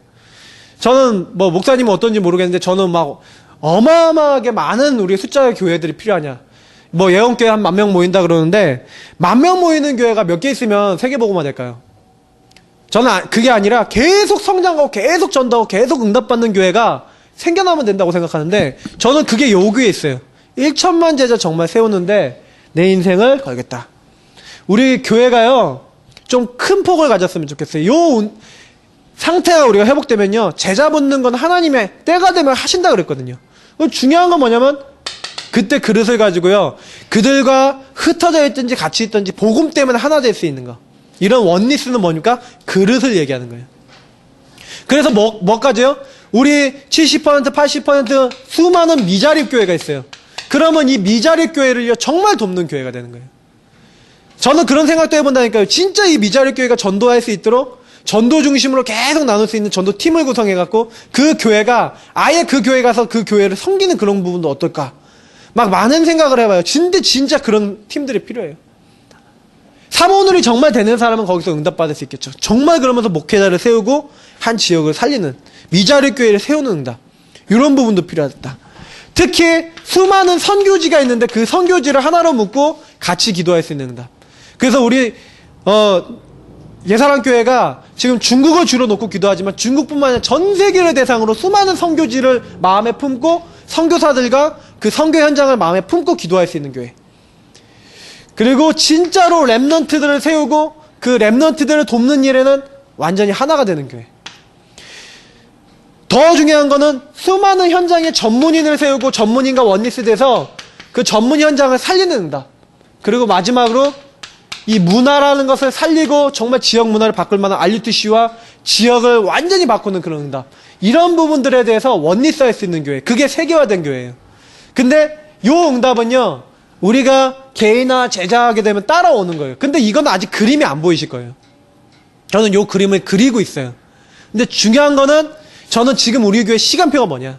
저는 뭐 목사님은 어떤지 모르겠는데 저는 막 어마어마하게 많은 우리 숫자의 교회들이 필요하냐. 뭐 예언교회 한 10,000명 모인다 그러는데 10,000명 모이는 교회가 몇 개 있으면 세계복음화 될까요? 저는 그게 아니라 계속 성장하고 계속 전도하고 계속 응답받는 교회가 생겨나면 된다고 생각하는데 저는 그게 요구에 있어요. 1천만 제자 정말 세우는데 내 인생을 걸겠다. 우리 교회가요 좀 큰 폭을 가졌으면 좋겠어요. 요 상태가 우리가 회복되면요 제자 붙는 건 하나님의 때가 되면 하신다 그랬거든요. 중요한 건 뭐냐면 그때 그릇을 가지고요 그들과 흩어져 있든지 같이 있든지 복음 때문에 하나 될 수 있는 거, 이런 원리스는 뭐니까 그릇을 얘기하는 거예요. 그래서 뭐까지요? 우리 70% 80% 수많은 미자립 교회가 있어요. 그러면 이 미자립 교회를요 정말 돕는 교회가 되는 거예요. 저는 그런 생각도 해본다니까요. 진짜 이 미자립 교회가 전도할 수 있도록 전도 중심으로 계속 나눌 수 있는 전도 팀을 구성해갖고 그 교회가 아예 그 교회 가서 그 교회를 섬기는 그런 부분도 어떨까? 막 많은 생각을 해봐요. 진짜 그런 팀들이 필요해요. 사모늘이 정말 되는 사람은 거기서 응답받을 수 있겠죠. 정말 그러면서 목회자를 세우고 한 지역을 살리는 미자립 교회를 세우는 응답, 이런 부분도 필요하다. 특히 수많은 선교지가 있는데 그 선교지를 하나로 묶고 같이 기도할 수 있는 응답. 그래서 우리 예사랑 교회가 지금 중국을 주로 놓고 기도하지만 중국뿐만 아니라 전 세계를 대상으로 수많은 선교지를 마음에 품고 선교사들과 그 선교 현장을 마음에 품고 기도할 수 있는 교회. 그리고 진짜로 렘넌트들을 세우고 그 렘넌트들을 돕는 일에는 완전히 하나가 되는 교회. 더 중요한 거는 수많은 현장에 전문인을 세우고 전문인과 원리스 돼서 그 전문 현장을 살리는 응답. 그리고 마지막으로 이 문화라는 것을 살리고 정말 지역 문화를 바꿀 만한 RUTC와 지역을 완전히 바꾸는 그런 응답. 이런 부분들에 대해서 원리스 할 수 있는 교회. 그게 세계화된 교회예요. 근데 요 응답은요 우리가 개인화 제자하게 되면 따라오는 거예요. 근데 이건 아직 그림이 안 보이실 거예요. 저는 요 그림을 그리고 있어요. 근데 중요한 거는 저는 지금 우리 교회 시간표가 뭐냐?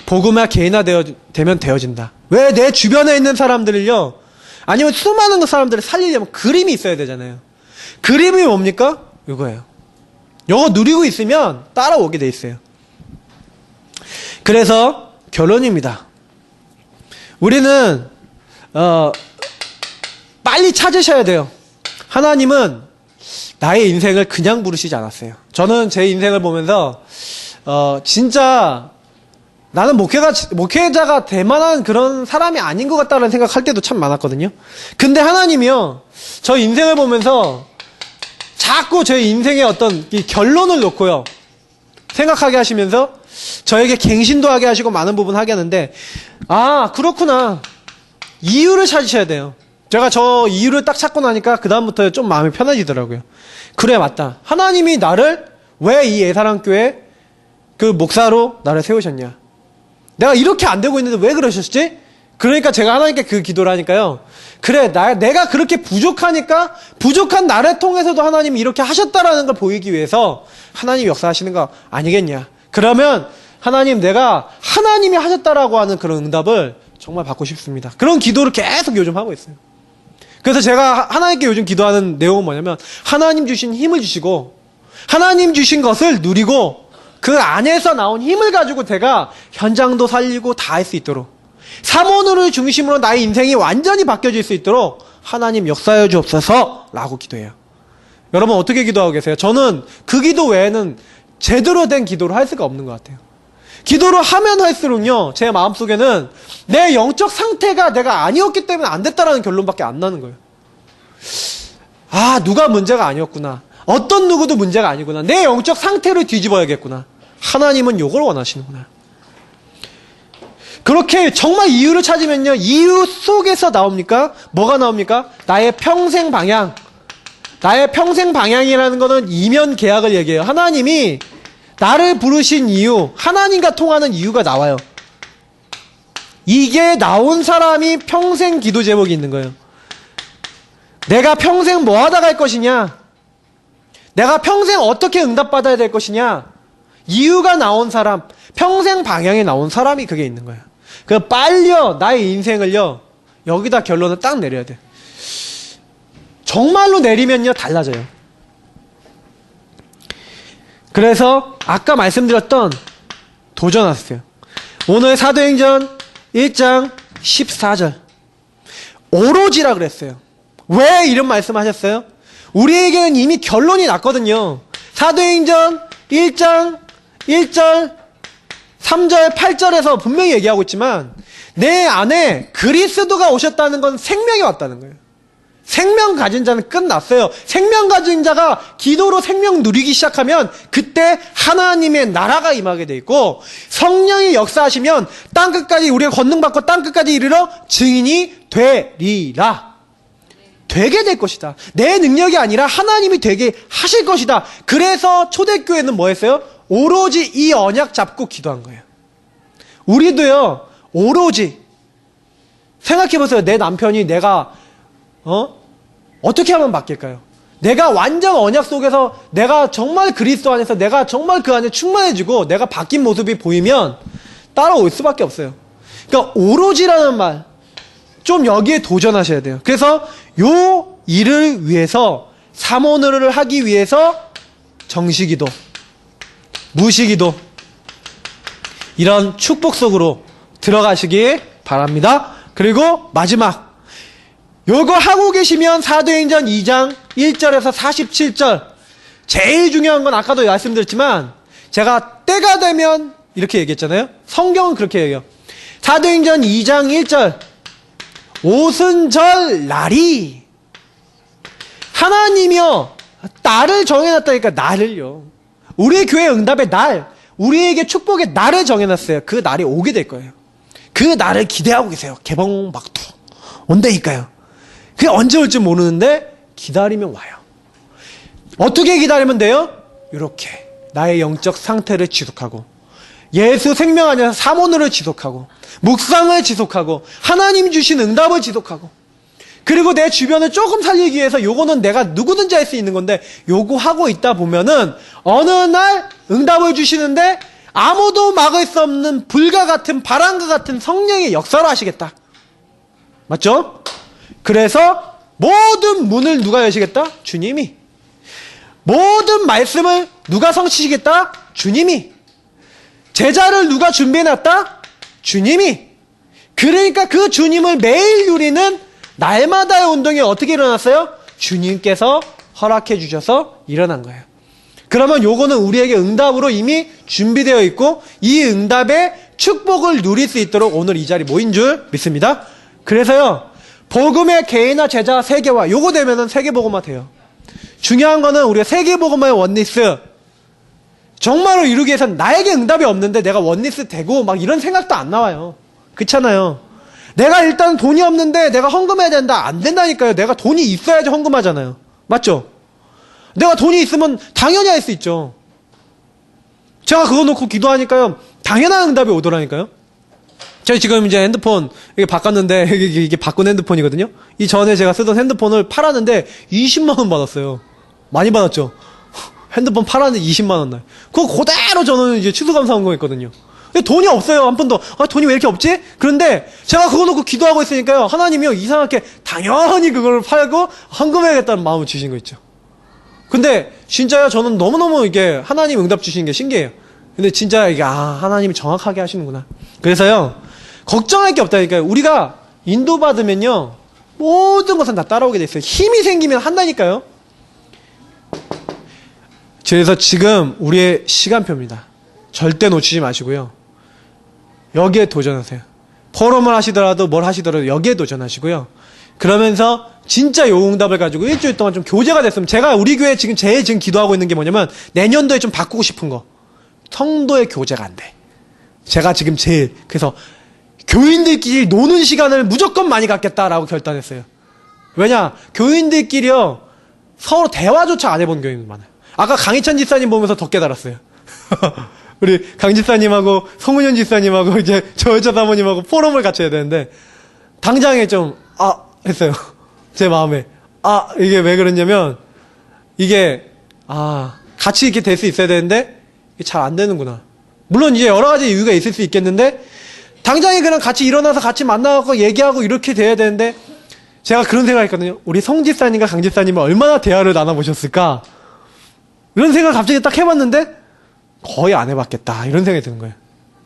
복음화 개인화 되면 되어진다. 왜? 내 주변에 있는 사람들을요, 아니면 수많은 사람들을 살리려면 그림이 있어야 되잖아요. 그림이 뭡니까? 이거예요. 요거 누리고 있으면 따라오게 돼 있어요. 그래서 결론입니다. 우리는 빨리 찾으셔야 돼요. 하나님은 나의 인생을 그냥 부르시지 않았어요. 저는 제 인생을 보면서 진짜 나는 목회자가 될 만한 그런 사람이 아닌 것 같다는 생각할 때도 참 많았거든요. 근데 하나님이요, 저 인생을 보면서 자꾸 제 인생의 어떤 이 결론을 놓고요, 생각하게 하시면서 저에게 갱신도 하게 하시고 많은 부분 하게 하는데, 아, 그렇구나. 이유를 찾으셔야 돼요. 제가 저 이유를 딱 찾고 나니까 그다음부터 좀 마음이 편해지더라고요. 그래, 맞다. 하나님이 나를 왜 이 예사랑교회 그 목사로 나를 세우셨냐. 내가 이렇게 안 되고 있는데 왜 그러셨지? 그러니까 제가 하나님께 그 기도를 하니까요. 그래, 내가 그렇게 부족하니까 부족한 나를 통해서도 하나님이 이렇게 하셨다라는 걸 보이기 위해서 하나님이 역사하시는 거 아니겠냐. 그러면 하나님, 내가 하나님이 하셨다라고 하는 그런 응답을 정말 받고 싶습니다. 그런 기도를 계속 요즘 하고 있어요. 그래서 제가 하나님께 요즘 기도하는 내용은 뭐냐면, 하나님 주신 힘을 주시고 하나님 주신 것을 누리고 그 안에서 나온 힘을 가지고 제가 현장도 살리고 다 할 수 있도록, 사모노를 중심으로 나의 인생이 완전히 바뀌어질 수 있도록 하나님 역사해 주옵소서 라고 기도해요. 여러분 어떻게 기도하고 계세요? 저는 그 기도 외에는 제대로 된 기도를 할 수가 없는 것 같아요. 기도를 하면 할수록요, 제 마음속에는 내 영적 상태가 내가 아니었기 때문에 안 됐다라는 결론밖에 안 나는 거예요. 아, 누가 문제가 아니었구나. 어떤 누구도 문제가 아니구나. 내 영적 상태를 뒤집어야겠구나. 하나님은 이걸 원하시는구나. 그렇게 정말 이유를 찾으면요, 이유 속에서 나옵니까? 뭐가 나옵니까? 나의 평생 방향. 나의 평생 방향이라는 거는 이면 계약을 얘기해요. 하나님이 나를 부르신 이유, 하나님과 통하는 이유가 나와요. 이게 나온 사람이 평생 기도 제목이 있는 거예요. 내가 평생 뭐 하다 갈 것이냐? 내가 평생 어떻게 응답받아야 될 것이냐? 이유가 나온 사람, 평생 방향에 나온 사람이 그게 있는 거예요. 그 빨리요, 나의 인생을요, 여기다 결론을 딱 내려야 돼. 정말로 내리면요, 달라져요. 그래서 아까 말씀드렸던 도전하세요. 오늘 사도행전 1장 14절 오로지라 그랬어요. 왜 이런 말씀하셨어요? 우리에게는 이미 결론이 났거든요. 사도행전 1장 1절 3절 8절에서 분명히 얘기하고 있지만, 내 안에 그리스도가 오셨다는 건 생명이 왔다는 거예요. 생명 가진 자는 끝났어요. 생명 가진 자가 기도로 생명 누리기 시작하면 그때 하나님의 나라가 임하게 돼 있고, 성령이 역사하시면 땅끝까지, 우리가 권능받고 땅끝까지 이르러 증인이 되리라. 되게 될 것이다. 내 능력이 아니라 하나님이 되게 하실 것이다. 그래서 초대교회는 뭐 했어요? 오로지 이 언약 잡고 기도한 거예요. 우리도요, 오로지 생각해보세요. 내 남편이 내가 어떻게 하면 바뀔까요? 내가 완전 언약 속에서 내가 정말 그리스도 안에서 내가 정말 그 안에 충만해지고 내가 바뀐 모습이 보이면 따라올 수밖에 없어요. 그러니까 오로지라는 말, 좀 여기에 도전하셔야 돼요. 그래서 요 일을 위해서, 사모노를 하기 위해서 정시기도, 무시기도, 이런 축복 속으로 들어가시길 바랍니다. 그리고 마지막, 요거 하고 계시면 사도행전 2장 1절에서 47절, 제일 중요한 건 아까도 말씀드렸지만 제가 때가 되면 이렇게 얘기했잖아요. 성경은 그렇게 얘기해요. 사도행전 2장 1절, 오순절 날이, 하나님이요 날을 정해놨다니까. 날을요, 우리의 교회 응답의 날, 우리에게 축복의 날을 정해놨어요. 그 날이 오게 될 거예요. 그 날을 기대하고 계세요. 개봉박두 온다니까요. 그게 언제 올지 모르는데 기다리면 와요. 어떻게 기다리면 돼요? 이렇게 나의 영적 상태를 지속하고, 예수 생명 안에서 사모노를 지속하고, 묵상을 지속하고, 하나님 주신 응답을 지속하고, 그리고 내 주변을 조금 살리기 위해서 요거는 내가 누구든지 할 수 있는 건데 요거 하고 있다 보면은 어느 날 응답을 주시는데 아무도 막을 수 없는 불과 같은, 바람과 같은 성령의 역사로 하시겠다. 맞죠? 그래서 모든 문을 누가 여시겠다? 주님이. 모든 말씀을 누가 성취시겠다? 주님이. 제자를 누가 준비해놨다? 주님이. 그러니까 그 주님을 매일 누리는 날마다의 운동이 어떻게 일어났어요? 주님께서 허락해 주셔서 일어난 거예요. 그러면 요거는 우리에게 응답으로 이미 준비되어 있고 이 응답의 축복을 누릴 수 있도록 오늘 이 자리 모인 줄 믿습니다. 그래서요, 복음의 개인화 제자 세계화, 요거 되면은 세계복음화 돼요. 중요한 거는 우리가 세계복음화의 원리스, 정말로 이루기 위해서는 나에게 응답이 없는데 내가 원리스 되고 막 이런 생각도 안 나와요. 그렇잖아요. 내가 일단 돈이 없는데 내가 헌금해야 된다. 안 된다니까요. 내가 돈이 있어야지 헌금하잖아요. 맞죠? 내가 돈이 있으면 당연히 할 수 있죠. 제가 그거 놓고 기도하니까요, 당연한 응답이 오더라니까요. 제가 지금 이제 핸드폰 이게 바꿨는데 이게 바꾼 핸드폰이거든요. 이 전에 제가 쓰던 핸드폰을 팔았는데 20만 원 받았어요. 많이 받았죠. 핸드폰 팔았는데 20만 원 날. 그거 그대로 저는 이제 취소감사원금했거든요. 근데 돈이 없어요. 한 푼도. 아, 돈이 왜 이렇게 없지? 그런데 제가 그거 놓고 기도하고 있으니까요, 하나님이요, 이상하게 당연히 그걸 팔고 헌금해야겠다는 마음을 주신 거 있죠. 근데 진짜요, 저는 너무너무 이게 하나님 응답 주시는 게 신기해요. 근데 진짜 이게 하나님이 정확하게 하시는구나. 그래서요, 걱정할 게 없다니까요. 우리가 인도받으면요, 모든 것은 다 따라오게 돼 있어요. 힘이 생기면 한다니까요. 그래서 지금 우리의 시간표입니다. 절대 놓치지 마시고요. 여기에 도전하세요. 포럼을 하시더라도 뭘 하시더라도 여기에 도전하시고요. 그러면서 진짜 요 응답을 가지고 일주일 동안 좀 교제가 됐으면, 제가 우리 교회 지금 제일 기도하고 있는 게 뭐냐면, 내년도에 좀 바꾸고 싶은 거. 성도의 교제가 안 돼. 제가 지금 제일, 그래서 교인들끼리 노는 시간을 무조건 많이 갖겠다라고 결단했어요. 왜냐? 교인들끼리요, 서로 대화조차 안 해본 교인들 많아요. 아까 강희찬 지사님 보면서 더 깨달았어요. 우리 강 지사님하고 송은현 지사님하고 이제 저 여자 사모님하고 포럼을 같이 해야 되는데, 당장에 좀 했어요. 제 마음에 이게 왜 그러냐면, 이게 같이 이렇게 될 수 있어야 되는데 이게 잘 안 되는구나. 물론 이제 여러 가지 이유가 있을 수 있겠는데, 당장에 그냥 같이 일어나서 같이 만나고 얘기하고 이렇게 돼야 되는데, 제가 그런 생각을 했거든요. 우리 송 지사님과 강 지사님은 얼마나 대화를 나눠보셨을까, 이런 생각을 갑자기 딱 해봤는데 거의 안 해봤겠다, 이런 생각이 드는 거예요.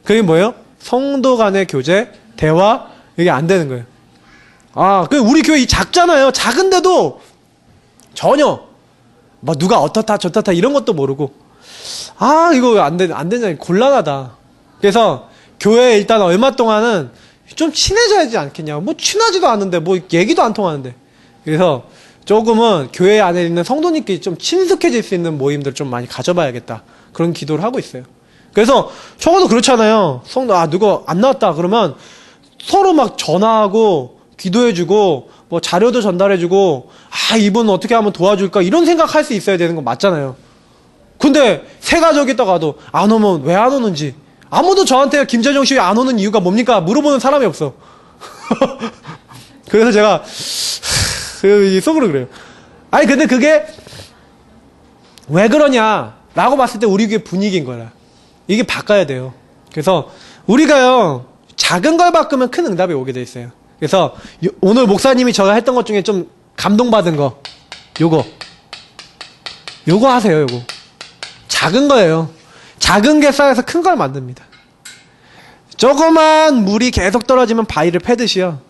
그게 뭐예요? 성도 간의 교제, 대화, 이게 안 되는 거예요. 우리 교회 작잖아요. 작은데도 전혀 뭐 누가 어떻다 저떻다 이런 것도 모르고, 이거 안 되냐, 곤란하다. 그래서 교회에 일단 얼마 동안은 좀 친해져야 되지 않겠냐. 뭐 친하지도 않은데, 뭐 얘기도 안 통하는데. 그래서 조금은 교회 안에 있는 성도님끼리 좀 친숙해질 수 있는 모임들 좀 많이 가져봐야겠다, 그런 기도를 하고 있어요. 그래서 적어도 그렇잖아요. 성도 누가 안 나왔다 그러면 서로 막 전화하고 기도해주고 뭐 자료도 전달해주고, 이분 어떻게 하면 도와줄까, 이런 생각할 수 있어야 되는 거 맞잖아요. 근데 새 가족 있다가도 안 오면 왜 안 오는지, 아무도 저한테 김재정 씨 안 오는 이유가 뭡니까 물어보는 사람이 없어. 그래서 제가 속으로 그래요. 근데 그게 왜 그러냐라고 봤을 때 우리 교회 분위기인 거라. 이게 바꿔야 돼요. 그래서 우리가요, 작은 걸 바꾸면 큰 응답이 오게 돼 있어요. 그래서 오늘 목사님이 제가 했던 것 중에 좀 감동받은 거, 요거 하세요. 요거 작은 거예요. 작은 게 쌓여서 큰 걸 만듭니다. 조그만 물이 계속 떨어지면 바위를 패듯이요,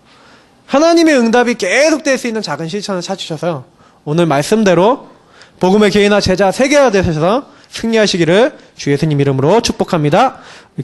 하나님의 응답이 계속 될 수 있는 작은 실천을 찾으셔서 오늘 말씀대로 복음의 개인화 제자 세계화 되셔서 승리하시기를 주 예수님 이름으로 축복합니다.